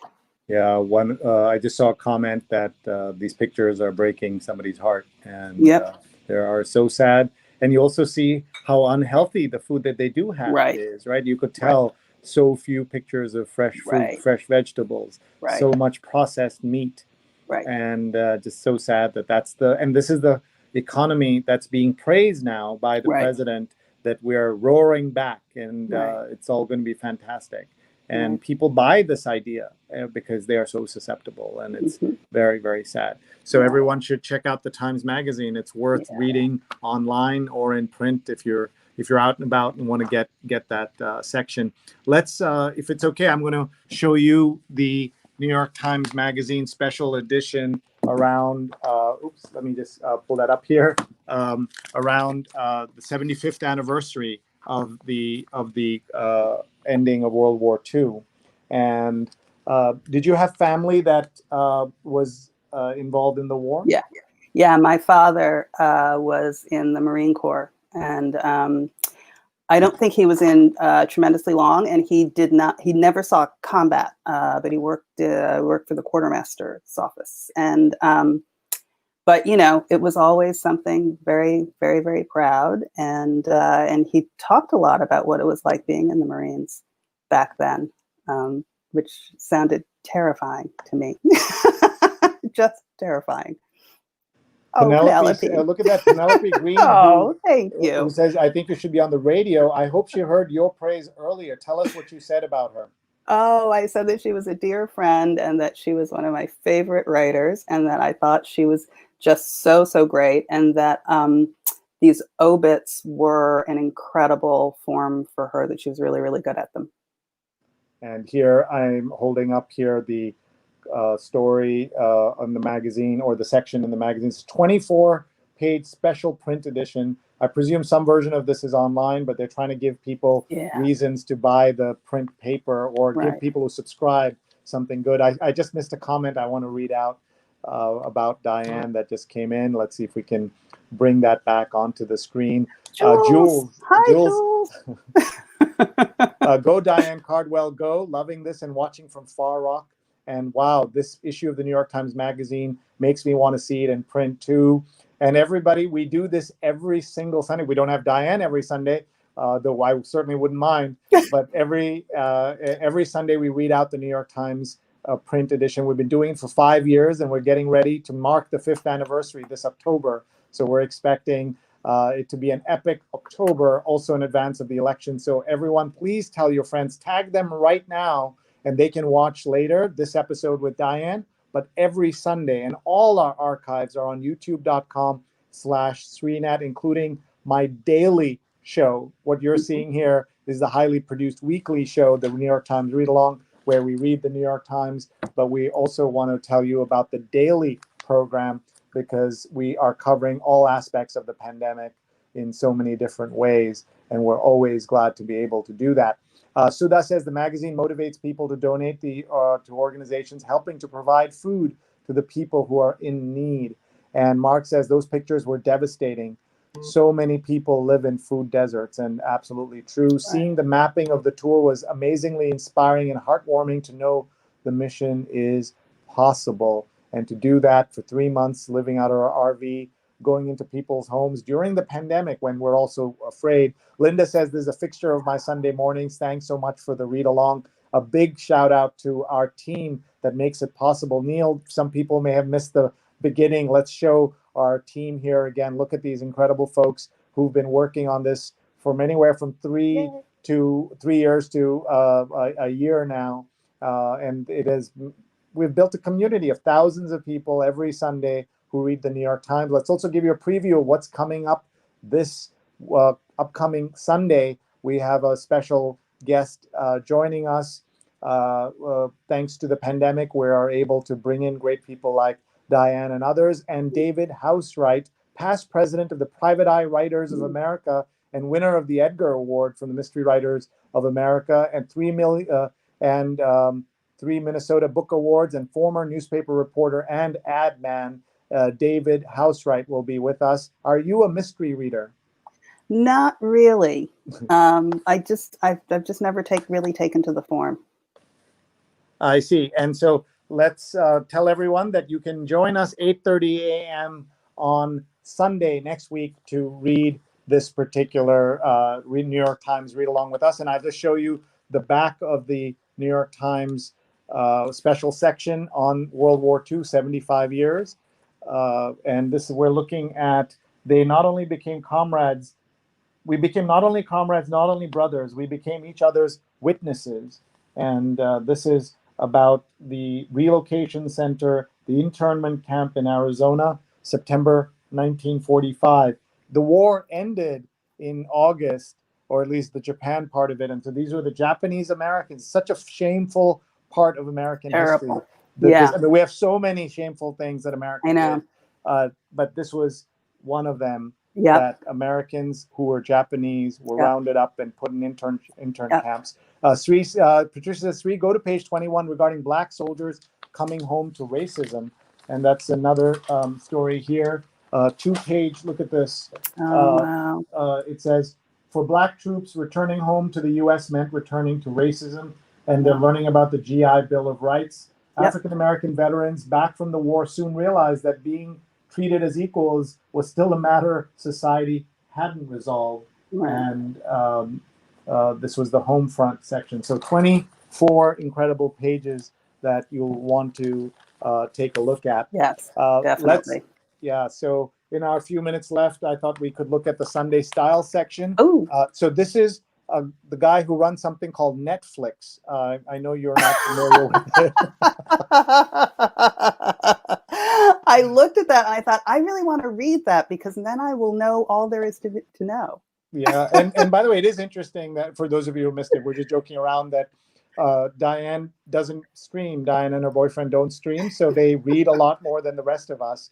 S2: Yeah, I just saw a comment that these pictures are breaking somebody's heart, and
S3: Yep.
S2: they are so sad. And you also see how unhealthy the food that they do have
S3: Right.
S2: is, right? You could tell so few pictures of fresh fruit,
S3: Right.
S2: fresh vegetables,
S3: Right.
S2: so much processed meat,
S3: Right.
S2: and just so sad that and this is the economy that's being praised now by the
S3: Right.
S2: president, that we're roaring back, and
S3: Right.
S2: it's all going to be fantastic. And
S3: Right.
S2: people buy this idea because they are so susceptible, and it's
S3: Mhm.
S2: very, very sad. So
S3: Yeah.
S2: everyone should check out the Times Magazine. It's worth reading online or in print if you're out and about and want to get that section. Let's, if it's okay, I'm going to show you the New York Times Magazine special edition around. Let me just pull that up here. Around the 75th anniversary of the ending of World War II. And did you have family that was involved in the war?
S3: Yeah. Yeah, my father was in the Marine Corps, and I don't think he was in tremendously long, and he never saw combat, but he worked for the quartermaster's office. And but it was always something very, very, very proud, and he talked a lot about what it was like being in the Marines back then, which sounded terrifying to me. Just terrifying. Oh, Penelope.
S2: Look at that, Penelope Green.
S3: Oh, thank you.
S2: Who says, I think you should be on the radio. I hope she heard your praise earlier. Tell us what you said about her.
S3: Oh, I said that she was a dear friend and that she was one of my favorite writers, and that I thought she was just so, so great, and that these obits were an incredible form for her, that she was really, really good at them.
S2: And here I'm holding up here the story on the magazine, or the section in the magazine. It's a 24-page special print edition. I presume some version of this is online, but they're trying to give people reasons to buy the print paper, or give people who subscribe something good. I just missed a comment I want to read out about Diane that just came in. Let's see if we can bring that back onto the screen.
S3: Jules. Hi, Jules.
S2: Go Diane Cardwell, go. Loving this and watching from Far Rock. And wow, this issue of the New York Times Magazine makes me want to see it in print too. And everybody, we do this every single Sunday. We don't have Diane every Sunday, though I certainly wouldn't mind. But every Sunday we read out the New York Times print edition. We've been doing it for 5 years, and we're getting ready to mark the 5th anniversary this October. So we're expecting it to be an epic October, also in advance of the election. So everyone, please tell your friends, tag them right now, and they can watch later this episode with Diane. But every Sunday, and all our archives are on youtube.com/SriNet, including my daily show. What you're seeing here is the highly produced weekly show, the New York Times Read Along, where we read the New York Times. But we also want to tell you about the daily program, because we are covering all aspects of the pandemic in so many different ways, and we're always glad to be able to do that. Sudha says the magazine motivates people to donate to organizations helping to provide food to the people who are in need. And Mark says those pictures were devastating. So many people live in food deserts, and absolutely true. Right. Seeing the mapping of the tour was amazingly inspiring and heartwarming to know the mission is possible. And to do that for 3 months, living out of our RV, going into people's homes during the pandemic when we're also afraid. Linda says there's a fixture of my Sunday mornings. Thanks so much for the read along. A big shout out to our team that makes it possible. Neil, some people may have missed the beginning. Let's show our team here again. Look at these incredible folks who've been working on this from anywhere from 3 years to a year now. And we've built a community of thousands of people every Sunday who read the New York Times. Let's also give you a preview of what's coming up this upcoming Sunday. We have a special guest joining us. Thanks to the pandemic, we are able to bring in great people like Diane and others. And David Housewright, past president of the Private Eye Writers of America and winner of the Edgar Award from the Mystery Writers of America, and 3 Minnesota Book Awards, and former newspaper reporter and ad man, David Housewright, will be with us. Are you a mystery reader?
S3: Not really. I've just never really taken to the form.
S2: I see. And so let's tell everyone that you can join us 8:30 a.m. on Sunday next week to read this particular New York Times read along with us. And I just show you the back of the New York Times special section on World War II, 75 years. And this is, we're looking at, they not only became comrades, we became not only comrades, not only brothers, we became each other's witnesses. And this is about the relocation center, the internment camp in Arizona, September 1945. The war ended in August, or at least the Japan part of it. And so these were the Japanese Americans, such a shameful part of American history. I mean, we have so many shameful things that Americans did, but this was one of them. That Americans who were Japanese were rounded up and put in intern camps. Patricia says, Sri, go to page 21 regarding Black soldiers coming home to racism. And that's another story here. 2-page, look at this.
S3: Wow.
S2: It says, for Black troops, returning home to the U.S. meant returning to racism. And they're learning about the GI Bill of Rights. African-American veterans back from the war soon realized that being treated as equals was still a matter society hadn't resolved. And this was the home front section. So 24 incredible pages that you'll want to take a look at.
S3: Yes, definitely.
S2: So in our few minutes left, I thought we could look at the Sunday Style section. So this is the guy who runs something called Netflix. I know you're not familiar with it.
S3: I looked at that and I thought, I really want to read that, because then I will know all there is to know.
S2: And by the way, it is interesting that for those of you who missed it, we're just joking around that Diane doesn't stream. Diane and her boyfriend don't stream, so they read a lot more than the rest of us.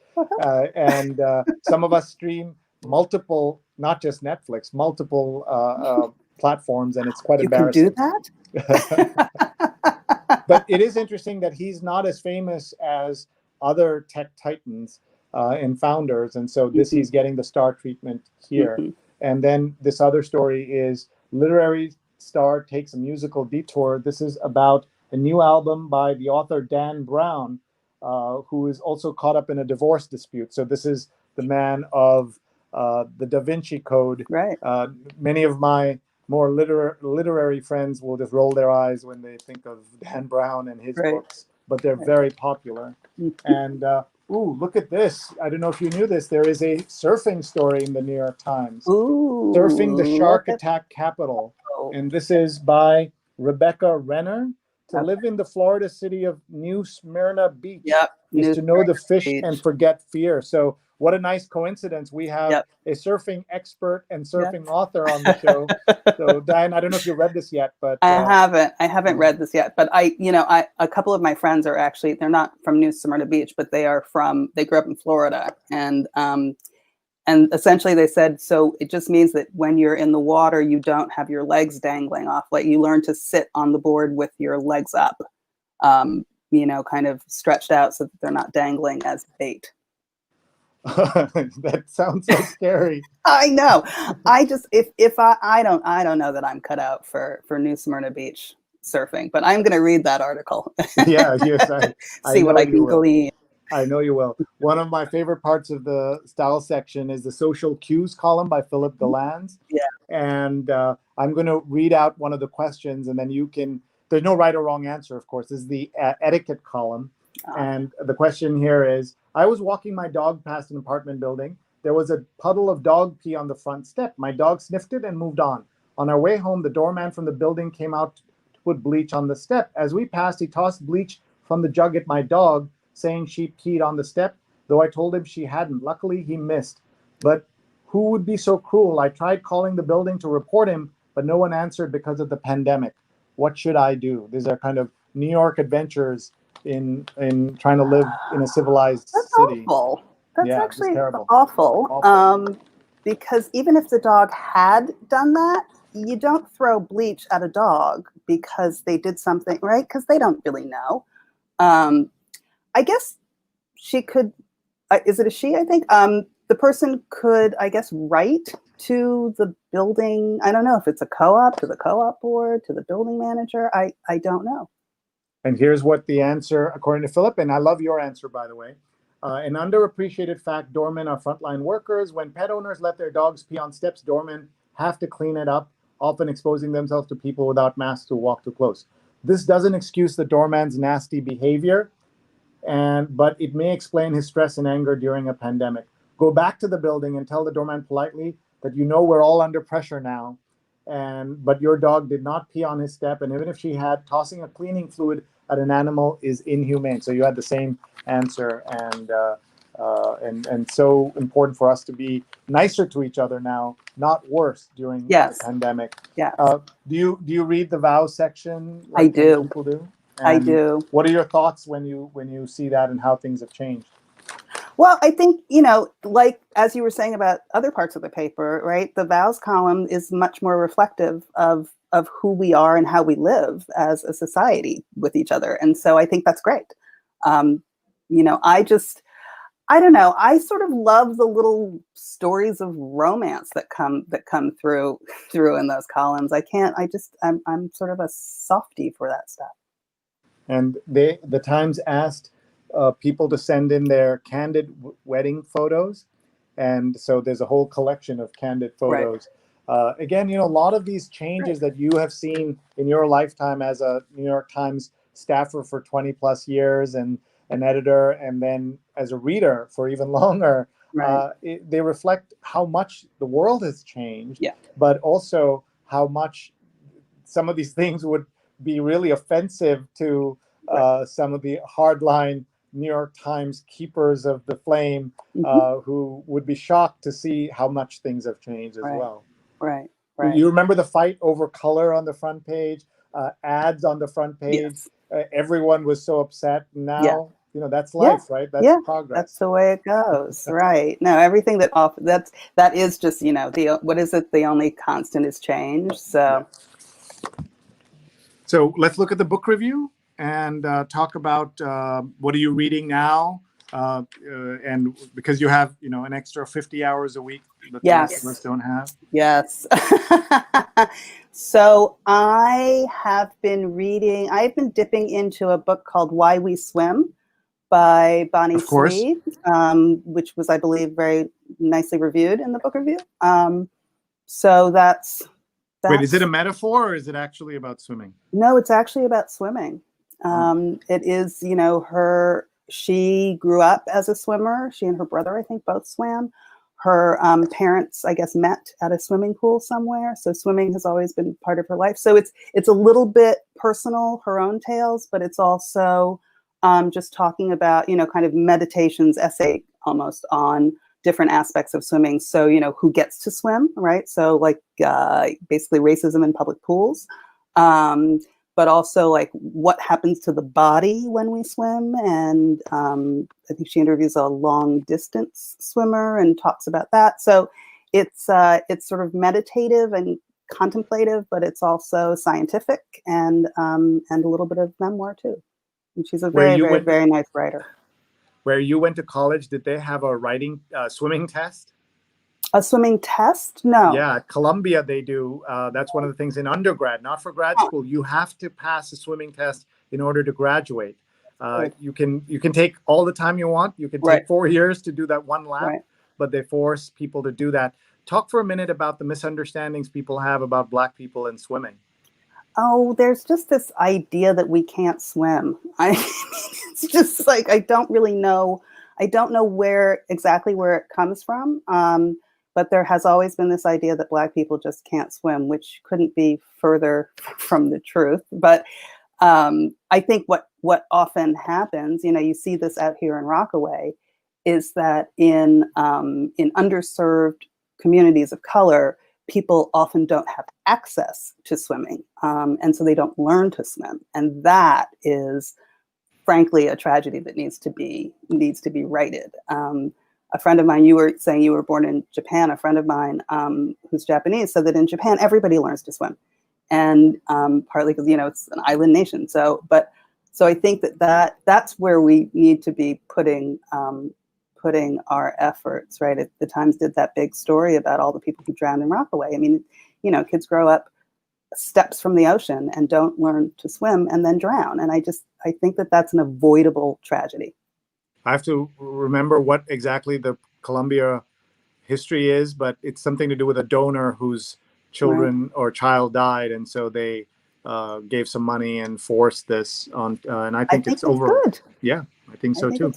S2: And some of us stream multiple, not just Netflix, multiple platforms, and it's quite embarrassing.
S3: You can do that?
S2: But it is interesting that he's not as famous as other tech titans and founders, and so he's getting the star treatment here. And then this other story is literary star takes a musical detour. This is about a new album by the author Dan Brown, who is also caught up in a divorce dispute. So this is the man of the Da Vinci Code.
S3: Right.
S2: Many of my more literary friends will just roll their eyes when they think of Dan Brown and his
S3: Right.
S2: books, but they're very popular. And ooh, look at this. I don't know if you knew this. There is a surfing story in the New York Times.
S3: Ooh,
S2: Surfing the Shark
S3: look at-
S2: Attack Capital.
S3: Oh.
S2: And this is by Rebecca Renner. To
S3: Okay.
S2: live in the Florida city of New Smyrna Beach
S3: Yep.
S2: is
S3: New
S2: to know the
S3: Smyrna
S2: fish
S3: Beach.
S2: and forget fear. So what a nice coincidence. We have
S3: Yep.
S2: a surfing expert and surfing author on the show. So Diane, I don't know if you read this yet, but
S3: I haven't read this yet, but a couple of my friends are actually, they're not from New Smyrna Beach, but they grew up in Florida. And essentially they said, so it just means that when you're in the water, you don't have your legs dangling off. Like you learn to sit on the board with your legs up, kind of stretched out so that they're not dangling as bait.
S2: that sounds so scary.
S3: I know. I just, I don't know that I'm cut out for New Smyrna Beach surfing, but I'm going to read that article.
S2: Yeah, yes,
S3: See what I can glean.
S2: I know you will. One of my favorite parts of the style section is the social cues column by Philip Galans.
S3: Yeah.
S2: And I'm going to read out one of the questions, and then you can, there's no right or wrong answer, of course. This is the etiquette column. And the question here is, I was walking my dog past an apartment building. There was a puddle of dog pee on the front step. My dog sniffed it and moved on. On our way home, the doorman from the building came out to put bleach on the step. As we passed, he tossed bleach from the jug at my dog, saying she peed on the step, though I told him she hadn't. Luckily, he missed. But who would be so cruel? I tried calling the building to report him, but no one answered because of the pandemic. What should I do? These are kind of New York adventures in trying to live in a civilized city.
S3: Awful. That's actually
S2: terrible.
S3: Awful. Because even if the dog had done that, you don't throw bleach at a dog because they did something, right? Because they don't really know. I guess she could, is it a she, I think? The person could, I guess, write to the building. I don't know if it's a co-op, to the co-op board, to the building manager. I don't know.
S2: And here's what the answer, according to Philip, and I love your answer, by the way. An underappreciated fact, doormen are frontline workers. When pet owners let their dogs pee on steps, doormen have to clean it up, often exposing themselves to people without masks who walk too close. This doesn't excuse the doorman's nasty behavior, but it may explain his stress and anger during a pandemic. Go back to the building and tell the doorman politely that you know we're all under pressure now, but your dog did not pee on his step, and even if she had, tossing a cleaning fluid at an animal is inhumane. So you had the same answer, and so important for us to be nicer to each other now, not worse during the pandemic.
S3: Yeah.
S2: Do you read the vow section?
S3: I do.
S2: People do.
S3: I do.
S2: What are your thoughts when you see that and how things have changed?
S3: Well, I think, like as you were saying about other parts of the paper, right? The vows column is much more reflective of who we are and how we live as a society with each other. And so I think that's great. I don't know. I sort of love the little stories of romance that come through in those columns. I'm sort of a softie for that stuff.
S2: And the Times asked people to send in their candid wedding photos. And so there's a whole collection of candid photos. Right. Again, a lot of these changes that you have seen in your lifetime as a New York Times staffer for 20 plus years and an editor, and then as a reader for even longer, they reflect how much the world has changed, but also how much some of these things would be really offensive to some of the hardline New York Times keepers of the flame, who would be shocked to see how much things have changed as well.
S3: Right.
S2: You remember the fight over color on the front page, ads on the front page? Yes. Everyone was so upset. Now, that's life, right? That's progress.
S3: That's the way it goes, right? No, everything that is just, what is it? The only constant is change. So
S2: let's look at the book review and talk about what are you reading now? And because you have, an extra 50 hours a week that the rest of us don't have.
S3: Yes. So I've been dipping into a book called Why We Swim by Bonnie
S2: Of course.
S3: Sweet, which was, I believe, very nicely reviewed in the book review. So that's
S2: Wait, is it a metaphor or is it actually about swimming?
S3: No, it's actually about swimming. It is, she grew up as a swimmer. She and her brother, I think, both swam. Her parents, I guess, met at a swimming pool somewhere. So swimming has always been part of her life. So it's a little bit personal, her own tales, but it's also just talking about, kind of meditations, essay almost on different aspects of swimming. So, who gets to swim, right? So like basically racism in public pools. But also like what happens to the body when we swim. And I think she interviews a long distance swimmer and talks about that. So it's sort of meditative and contemplative, but it's also scientific and a little bit of memoir too. And she's a very nice writer.
S2: Where you went to college, did they have a swimming test?
S3: A swimming test? No.
S2: Yeah, at Columbia they do. That's one of the things in undergrad, not for grad school. You have to pass a swimming test in order to graduate. You can take all the time you want. You can take 4 years to do that one lap, but they force people to do that. Talk for a minute about the misunderstandings people have about Black people in swimming.
S3: Oh, there's just this idea that we can't swim. It's just like, I don't know exactly where it comes from. But there has always been this idea that Black people just can't swim, which couldn't be further from the truth. But I think what often happens, you see this out here in Rockaway, is that in underserved communities of color, people often don't have access to swimming, and so they don't learn to swim, and that is, frankly, a tragedy that needs to be righted. A friend of mine, you were saying you were born in Japan. A friend of mine who's Japanese said that in Japan everybody learns to swim, and partly because it's an island nation. So I think that's where we need to be putting our efforts, right? The Times did that big story about all the people who drowned in Rockaway. I mean, kids grow up steps from the ocean and don't learn to swim and then drown. And I think that that's an avoidable tragedy.
S2: I have to remember what exactly the Columbia history is, but it's something to do with a donor whose children or child died. And so they gave some money and forced this on. And I think it's over.
S3: Good.
S2: Yeah, I think so too.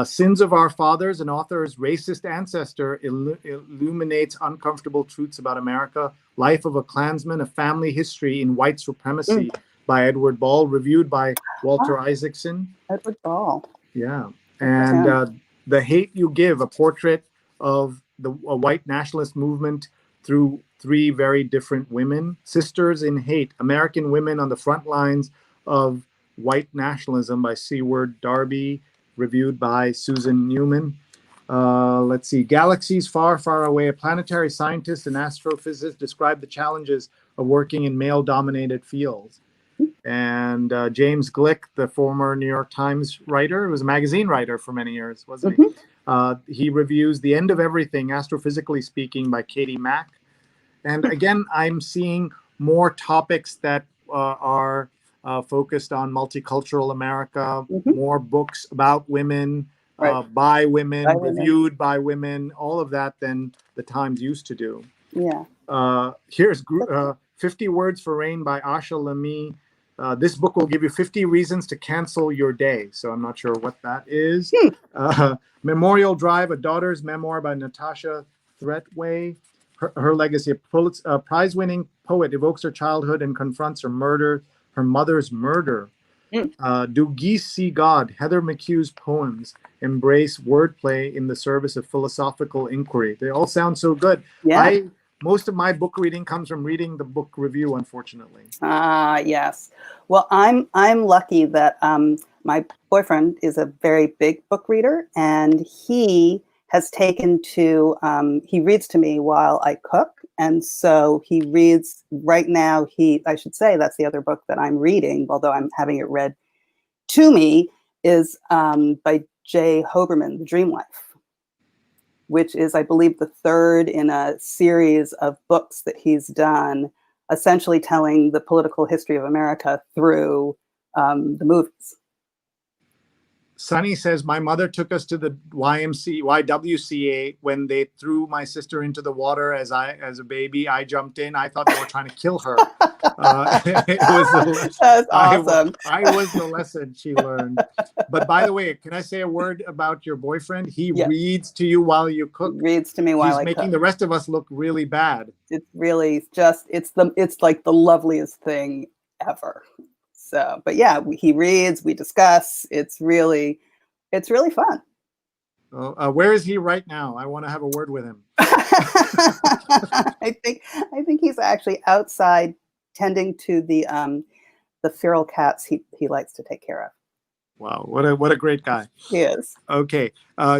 S2: Sins of Our Fathers, an author's racist ancestor, illuminates uncomfortable truths about America. Life of a Klansman, A Family History in White Supremacy by Edward Ball, reviewed by Walter Isaacson.
S3: Edward Ball.
S2: Yeah. And The Hate You Give, a portrait of a white nationalist movement through 3 very different women. Sisters in Hate, American Women on the Front Lines of White Nationalism by Seward Darby, reviewed by Susan Newman. Let's see. Galaxies Far, Far Away, a planetary scientist and astrophysicist described the challenges of working in male-dominated fields. And James Glick, the former New York Times writer, was a magazine writer for many years, wasn't he? He reviews The End of Everything, Astrophysically Speaking, by Katie Mack. And again, I'm seeing more topics that are focused on multicultural America, more books about women, by women, reviewed by women, all of that than the Times used to do.
S3: Yeah.
S2: Here's 50 Words for Rain by Asha Lamy. This book will give you 50 reasons to cancel your day. So I'm not sure what that is. Memorial Drive, a daughter's memoir by Natasha Threatway. Her legacy, a prize-winning poet, evokes her childhood and confronts her mother's murder. Do Geese See God? Heather McHugh's poems embrace wordplay in the service of philosophical inquiry. They all sound so good.
S3: Yeah.
S2: Most of my book reading comes from reading the book review, unfortunately.
S3: Yes. Well, I'm lucky that my boyfriend is a very big book reader, and he has taken to, he reads to me while I cook. And so he reads right now, I should say that's the other book that I'm reading, although I'm having it read to me, is by Jay Hoberman, The Dream Wife, which is, I believe, the 3rd in a series of books that he's done, essentially telling the political history of America through the movies.
S2: Sunny says, my mother took us to the YWCA when they threw my sister into the water as a baby. I jumped in. I thought they were trying to kill her. It was the lesson.
S3: That's awesome.
S2: I was the lesson she learned. But by the way, can I say a word about your boyfriend? He reads to you while you cook.
S3: Reads to me while I cook.
S2: He's making the rest of us look really bad.
S3: It's really just, it's like the loveliest thing ever. So, but yeah, he reads, we discuss. It's really fun.
S2: Where is he right now? I want to have a word with him.
S3: I think he's actually outside tending to the feral cats he likes to take care of.
S2: Wow, what a great guy.
S3: He is.
S2: Okay,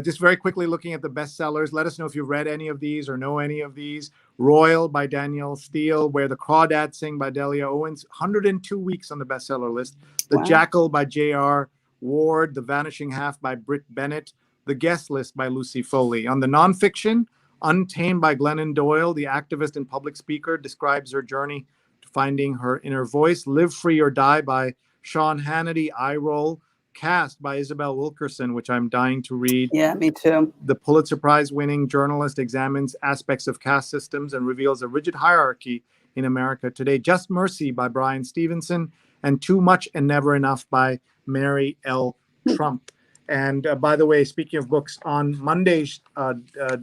S2: just very quickly looking at the bestsellers. Let us know if you've read any of these or know any of these. Royal by Danielle Steele, Where the Crawdads Sing by Delia Owens, 102 weeks on the bestseller list. The Jackal by J.R. Ward, The Vanishing Half by Britt Bennett, The Guest List by Lucy Foley. On the nonfiction, Untamed by Glennon Doyle, the activist and public speaker, describes her journey to finding her inner voice. Live Free or Die by Sean Hannity, Eye Roll. Caste by Isabel Wilkerson, which I'm dying to read.
S3: Yeah, me too.
S2: The Pulitzer Prize winning journalist examines aspects of caste systems and reveals a rigid hierarchy in America today. Just Mercy by Brian Stevenson, and Too Much and Never Enough by Mary L. Trump. And by the way, speaking of books, on Monday's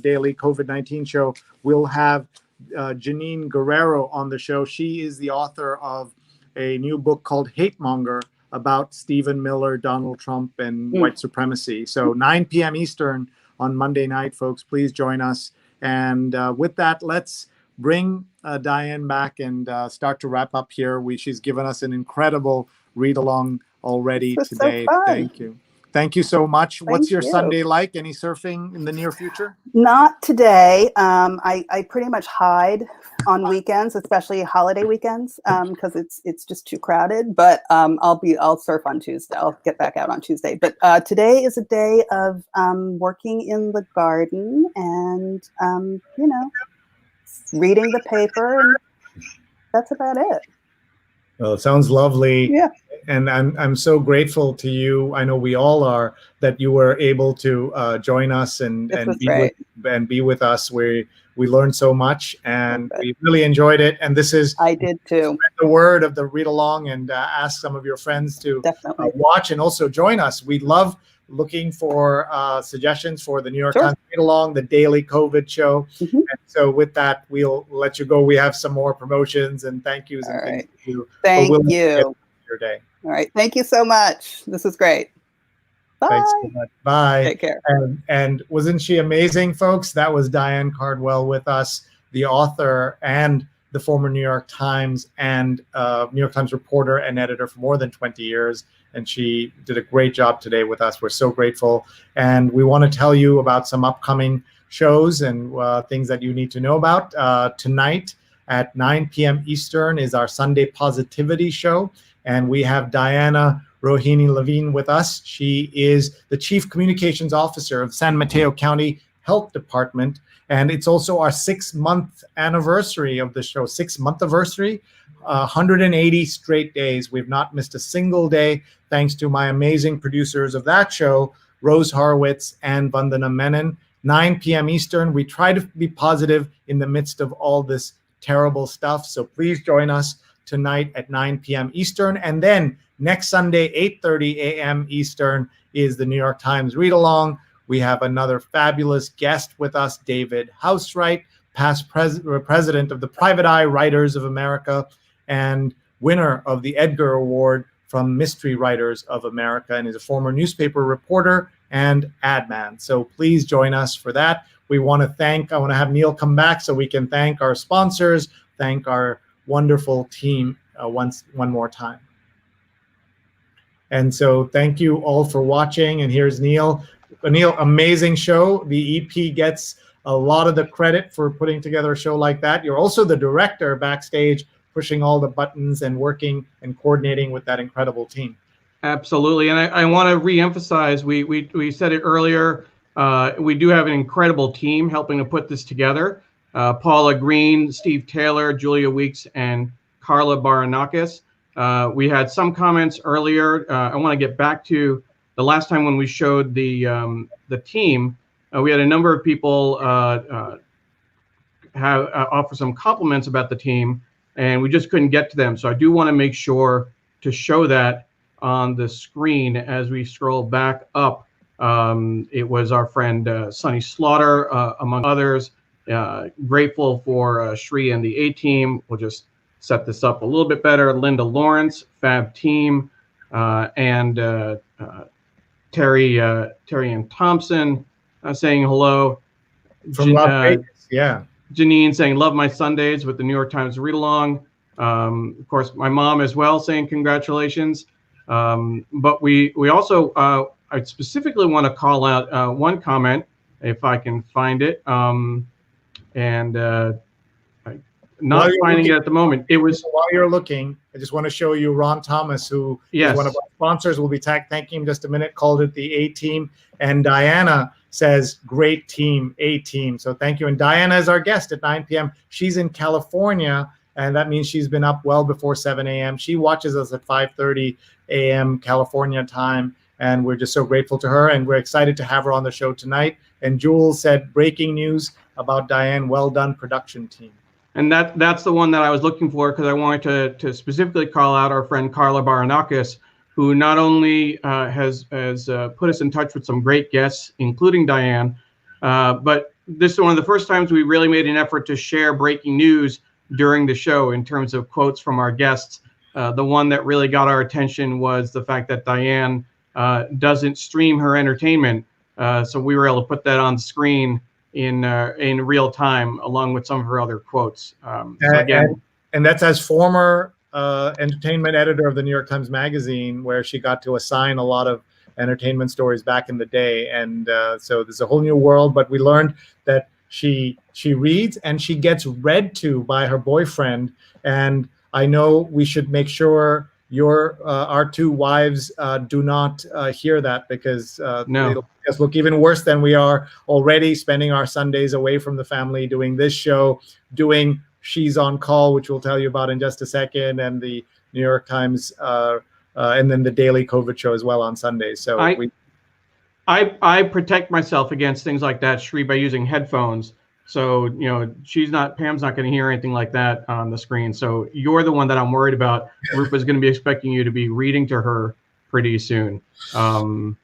S2: daily COVID-19 show, we'll have Janine Guerrero on the show. She is the author of a new book called Hate Monger, about Stephen Miller, Donald Trump, and white supremacy. So 9 p.m. Eastern on Monday night, folks. Please join us. And with that, let's bring Diane back and start to wrap up here. She's given us an incredible read-along already today.
S3: So
S2: thank you. Thank you so much. What's your Sunday like? Any surfing in the near future? Not
S3: today. I pretty much hide on weekends, especially holiday weekends, because it's just too crowded. But I'll surf on Tuesday. I'll get back out on Tuesday. But today is a day of working in the garden and reading the paper, and that's about it.
S2: Well, it sounds lovely.
S3: Yeah.
S2: And I'm so grateful to you. I know we all are, that you were able to join us and be with us. We learned so much, and we really enjoyed it. And this is
S3: I did too.
S2: The word of the read along, and ask some of your friends to watch and also join us. We love looking for suggestions for the New York Times read along, the daily COVID show.
S3: Mm-hmm.
S2: And so with that, we'll let you go. We have some more promotions and thank yous and things to do.
S3: Thank you.
S2: Your day.
S3: All right. Thank you so much. This was great. Bye.
S2: Thanks so much. Bye.
S3: Take care.
S2: And wasn't she amazing, folks? That was Diane Cardwell with us, the author and the former New York Times and New York Times reporter and editor for more than 20 years. And she did a great job today with us. We're so grateful. And we want to tell you about some upcoming shows and things that you need to know about. Tonight at 9 p.m. Eastern is our Sunday Positivity Show. And we have Diana Rohini Levine with us. She is the Chief Communications Officer of San Mateo County Health Department. And it's also our 6-month anniversary of the show, 6-month anniversary, 180 straight days. We've not missed a single day, thanks to my amazing producers of that show, Rose Horowitz and Vandana Menon. 9 p.m. Eastern. We try to be positive in the midst of all this terrible stuff. So please join us tonight at 9 p.m. Eastern. And then next Sunday, 8:30 a.m. Eastern is the New York Times Read Along. We have another fabulous guest with us, David Housewright, past president of the Private Eye Writers of America and winner of the Edgar Award from Mystery Writers of America, and is a former newspaper reporter and ad man. So please join us for that. I want to have Neil come back so we can thank our sponsors, thank our wonderful team one more time. And so thank you all for watching. And here's Neil. Neil, amazing show. The EP gets a lot of the credit for putting together a show like that. You're also the director backstage, pushing all the buttons and working and coordinating with that incredible team.
S1: Absolutely. And I want to reemphasize, we said it earlier, we do have an incredible team helping to put this together. Paula Green, Steve Taylor, Julia Weeks, and Carla Baranauckas. We had some comments earlier. I want to get back to the last time when we showed the team, we had a number of people offer some compliments about the team, and we just couldn't get to them. So I do want to make sure to show that on the screen as we scroll back up. It was our friend Sunny Slaughter, among others. Grateful for Shri and the A-Team. We'll just set this up a little bit better. Linda Lawrence, Fab Team, and Terry Ann Thompson saying hello.
S2: From Las Vegas, yeah.
S1: Janine saying, love my Sundays with the New York Times read along. Of course, my mom as well saying congratulations. But we also, I specifically want to call out one comment, if I can find it. Not finding it at the moment. It was
S2: while you're looking, I just want to show you Ron Thomas, who is one of our sponsors. We'll be thanking him in just a minute. Called it the A-Team, and Diana says, "Great team, A-Team." So thank you. And Diana is our guest at 9 p.m. She's in California, and that means she's been up well before 7 a.m. She watches us at 5:30 a.m. California time, and we're just so grateful to her, and we're excited to have her on the show tonight. And Jules said, breaking news about Diane. Well done, production team.
S1: And that's the one that I was looking for, because I wanted to specifically call out our friend Carla Baranauckas, who not only has put us in touch with some great guests, including Diane, but this is one of the first times we really made an effort to share breaking news during the show in terms of quotes from our guests. The one that really got our attention was the fact that Diane doesn't stream her entertainment. So we were able to put that on screen in real time, along with some of her other quotes. So again,
S2: and that's as former entertainment editor of the New York Times Magazine, where she got to assign a lot of entertainment stories back in the day. And so there's a whole new world. But we learned that she reads and she gets read to by her boyfriend. And I know we should make sure our two wives do not hear that, because it'll just look even worse than we are already, spending our Sundays away from the family, doing this show, doing She's on Call, which we'll tell you about in just a second, and the New York Times, and then the daily COVID show as well on Sundays. So
S1: I protect myself against things like that, Shri, by using headphones. So, Pam's not going to hear anything like that on the screen. So you're the one that I'm worried about. Rupa's going to be expecting you to be reading to her pretty soon. Sunny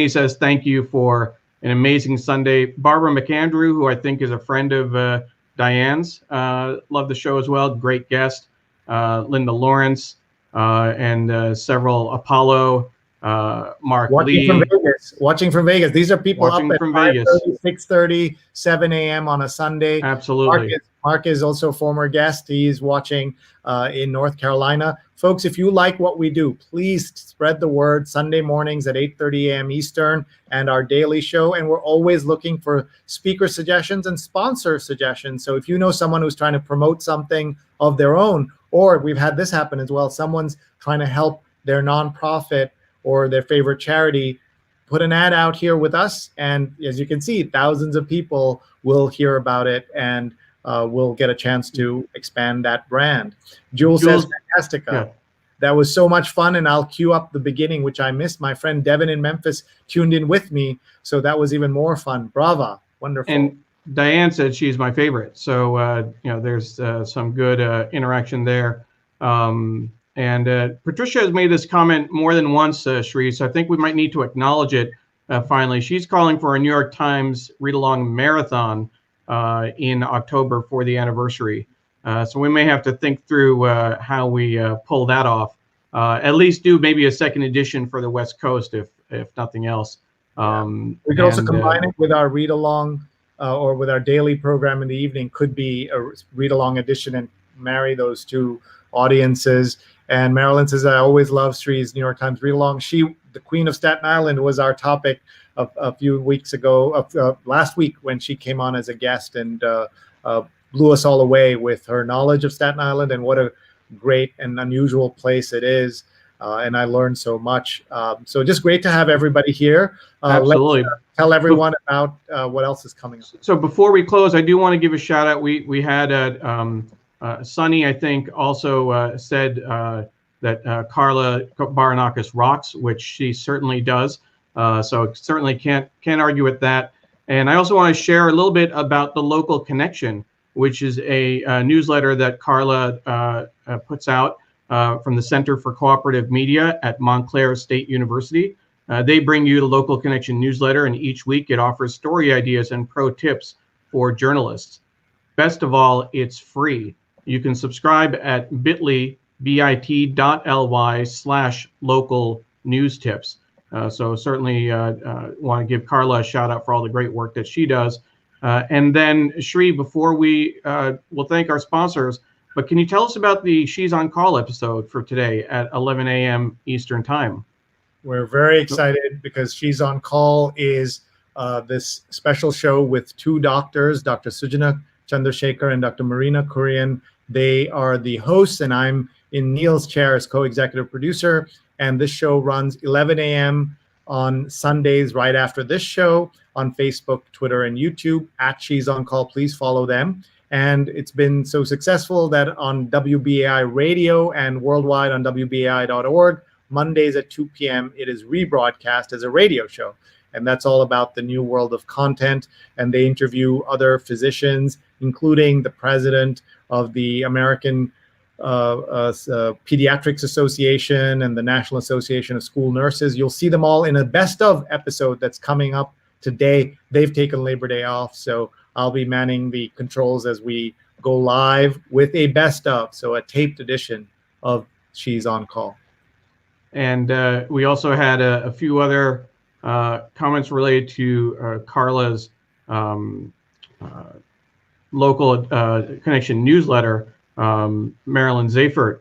S1: says, thank you for an amazing Sunday. Barbara McAndrew, who I think is a friend of Diane's, loved the show as well. Great guest. Linda Lawrence, and several Apollo, Mark Lee.
S2: Watching from Vegas. These are people
S1: Watching
S2: up at
S1: from Vegas.
S2: 6:30, 7 a.m. on a Sunday.
S1: Absolutely.
S2: Mark is also a former guest. He's watching in North Carolina. Folks, if you like what we do, please spread the word. Sunday mornings at 8:30 a.m. Eastern, and our daily show. And we're always looking for speaker suggestions and sponsor suggestions. So if you know someone who's trying to promote something of their own, or we've had this happen as well, someone's trying to help their nonprofit or their favorite charity, put an ad out here with us. And as you can see, thousands of people will hear about it, and we'll get a chance to expand that brand. Jules says, fantastica. Yeah. That was so much fun. And I'll cue up the beginning, which I missed. My friend Devin in Memphis tuned in with me. So that was even more fun. Brava. Wonderful.
S1: And Diane said she's my favorite. So, there's some good interaction there. Patricia has made this comment more than once, Shri, so I think we might need to acknowledge it finally. She's calling for a New York Times read-along marathon in October for the anniversary. So we may have to think through how we pull that off. At least do maybe a second edition for the West Coast, if nothing else.
S2: We could also combine it with our read-along or with our daily program in the evening. Could be a read-along edition and marry those two audiences. And Marilyn says, I always love Shri's New York Times read-along. The Queen of Staten Island, was our topic a few weeks ago, last week, when she came on as a guest, and blew us all away with her knowledge of Staten Island and what a great and unusual place it is. And I learned so much. So just great to have everybody here.
S1: Absolutely.
S2: Let's tell everyone about what else is coming up.
S1: So before we close, I do want to give a shout out. We had Sunny, I think, also said that Carla Baranauckas rocks, which she certainly does. So certainly can't argue with that. And I also want to share a little bit about the Local Connection, which is a newsletter that Carla puts out from the Center for Cooperative Media at Montclair State University. They bring you the Local Connection newsletter, and each week it offers story ideas and pro tips for journalists. Best of all, it's free. You can subscribe at bit.ly/local news tips. So certainly want to give Carla a shout out for all the great work that she does. And then Shri, before we will thank our sponsors, but can you tell us about the She's on Call episode for today at 11 a.m. Eastern Time?
S2: We're very excited because She's on Call is this special show with two doctors, Dr. Sujana Chandrasekhar and Dr. Marina Kurian. They are the hosts, and I'm in Neil's chair as co-executive producer. And this show runs 11 a.m. on Sundays right after this show on Facebook, Twitter, and YouTube at She's on Call. Please follow them. And it's been so successful that on WBAI Radio and worldwide on WBAI.org, Mondays at 2 p.m., it is rebroadcast as a radio show. And that's all about the new world of content. And they interview other physicians, including the president of the American Pediatrics Association and the National Association of School Nurses. You'll see them all in a best of episode that's coming up today. They've taken Labor Day off, so I'll be manning the controls as we go live with a best of, so a taped edition of She's on Call. And we also had a few other comments related to Carla's Local Connection newsletter. Marilyn Zafert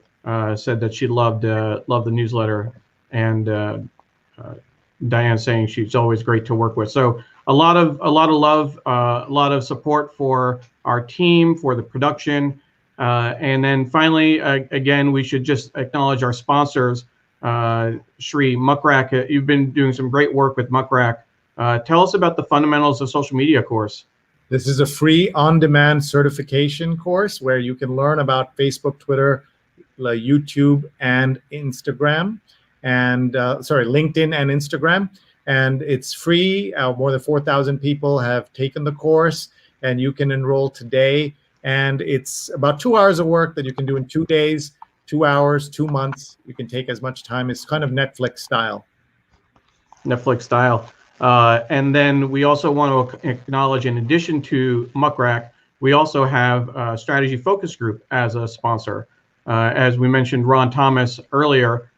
S2: said that she loved the newsletter, and Diane saying she's always great to work with. So a lot of love, a lot of support for our team, for the production, and then finally, again, we should just acknowledge our sponsors. Shri, Muckrack, you've been doing some great work with Muckrack. Tell us about the Fundamentals of Social Media course. This is a free on-demand certification course where you can learn about Facebook, Twitter, YouTube, and Instagram, and LinkedIn and Instagram. And it's free. More than 4,000 people have taken the course, and you can enroll today. And it's about 2 hours of work that you can do in 2 days, 2 hours, 2 months. You can take as much time. It's kind of Netflix style. Netflix style. And then we also want to acknowledge, in addition to Muckrack, we also have Strategy Focus Group as a sponsor. As we mentioned Ron Thomas earlier,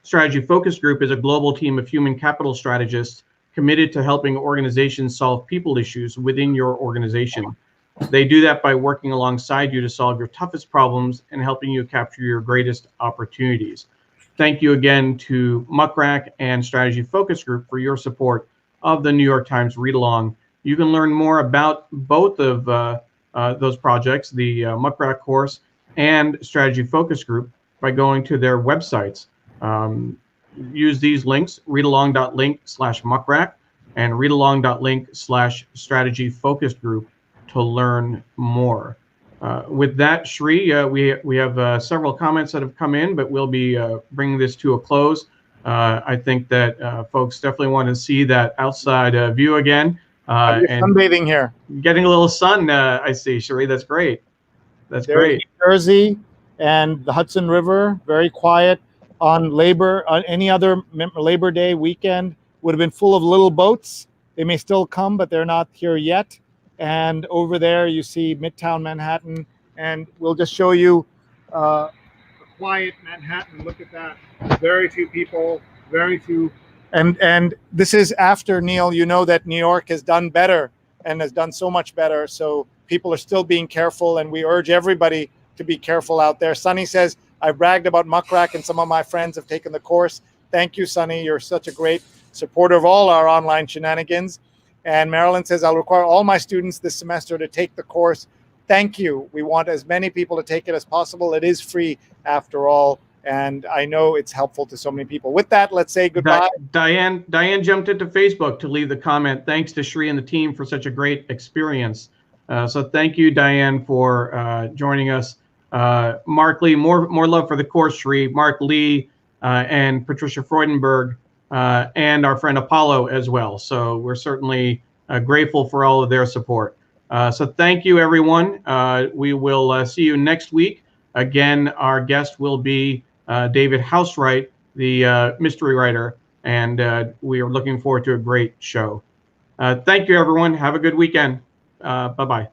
S2: Strategy Focus Group is a global team of human capital strategists committed to helping organizations solve people issues within your organization. They do that by working alongside you to solve your toughest problems and helping you capture your greatest opportunities. Thank you again to Muckrack and Strategy Focus Group for your support of the New York Times Read Along. You can learn more about both of those projects, the Muckrack course and Strategy Focus Group, by going to their websites. Use these links, readalong.link/Muckrack and readalong.link/Strategy Focus Group to learn more. With that, Shri, we have several comments that have come in, but we'll be bringing this to a close. I think that folks definitely want to see that outside view again. And sunbathing here. Getting a little sun, I see, Shri. That's great. That's great. New Jersey and the Hudson River, very quiet. On any other Labor Day weekend, would have been full of little boats. They may still come, but they're not here yet. And over there, you see Midtown Manhattan, and we'll just show you quiet Manhattan. Look at that. Very few people, very few. And this is after, Neil, you know that New York has done better and has done so much better. So people are still being careful, and we urge everybody to be careful out there. Sunny says, I bragged about Muckrack, and some of my friends have taken the course. Thank you, Sunny. You're such a great supporter of all our online shenanigans. And Marilyn says, I'll require all my students this semester to take the course. Thank you. We want as many people to take it as possible. It is free after all. And I know it's helpful to so many people. With that, let's say goodbye. Diane jumped into Facebook to leave the comment. Thanks to Shri and the team for such a great experience. So thank you, Diane, for joining us.
S1: Mark Lee, more love for the course, Sri, Mark Lee, and Patricia Freudenberg, and our friend Apollo as well. So we're certainly grateful for all of their support. So thank you, everyone. We will see you next week. Again, our guest will be David Housewright, the mystery writer, and we are looking forward to a great show. Thank you, everyone. Have a good weekend. Bye-bye.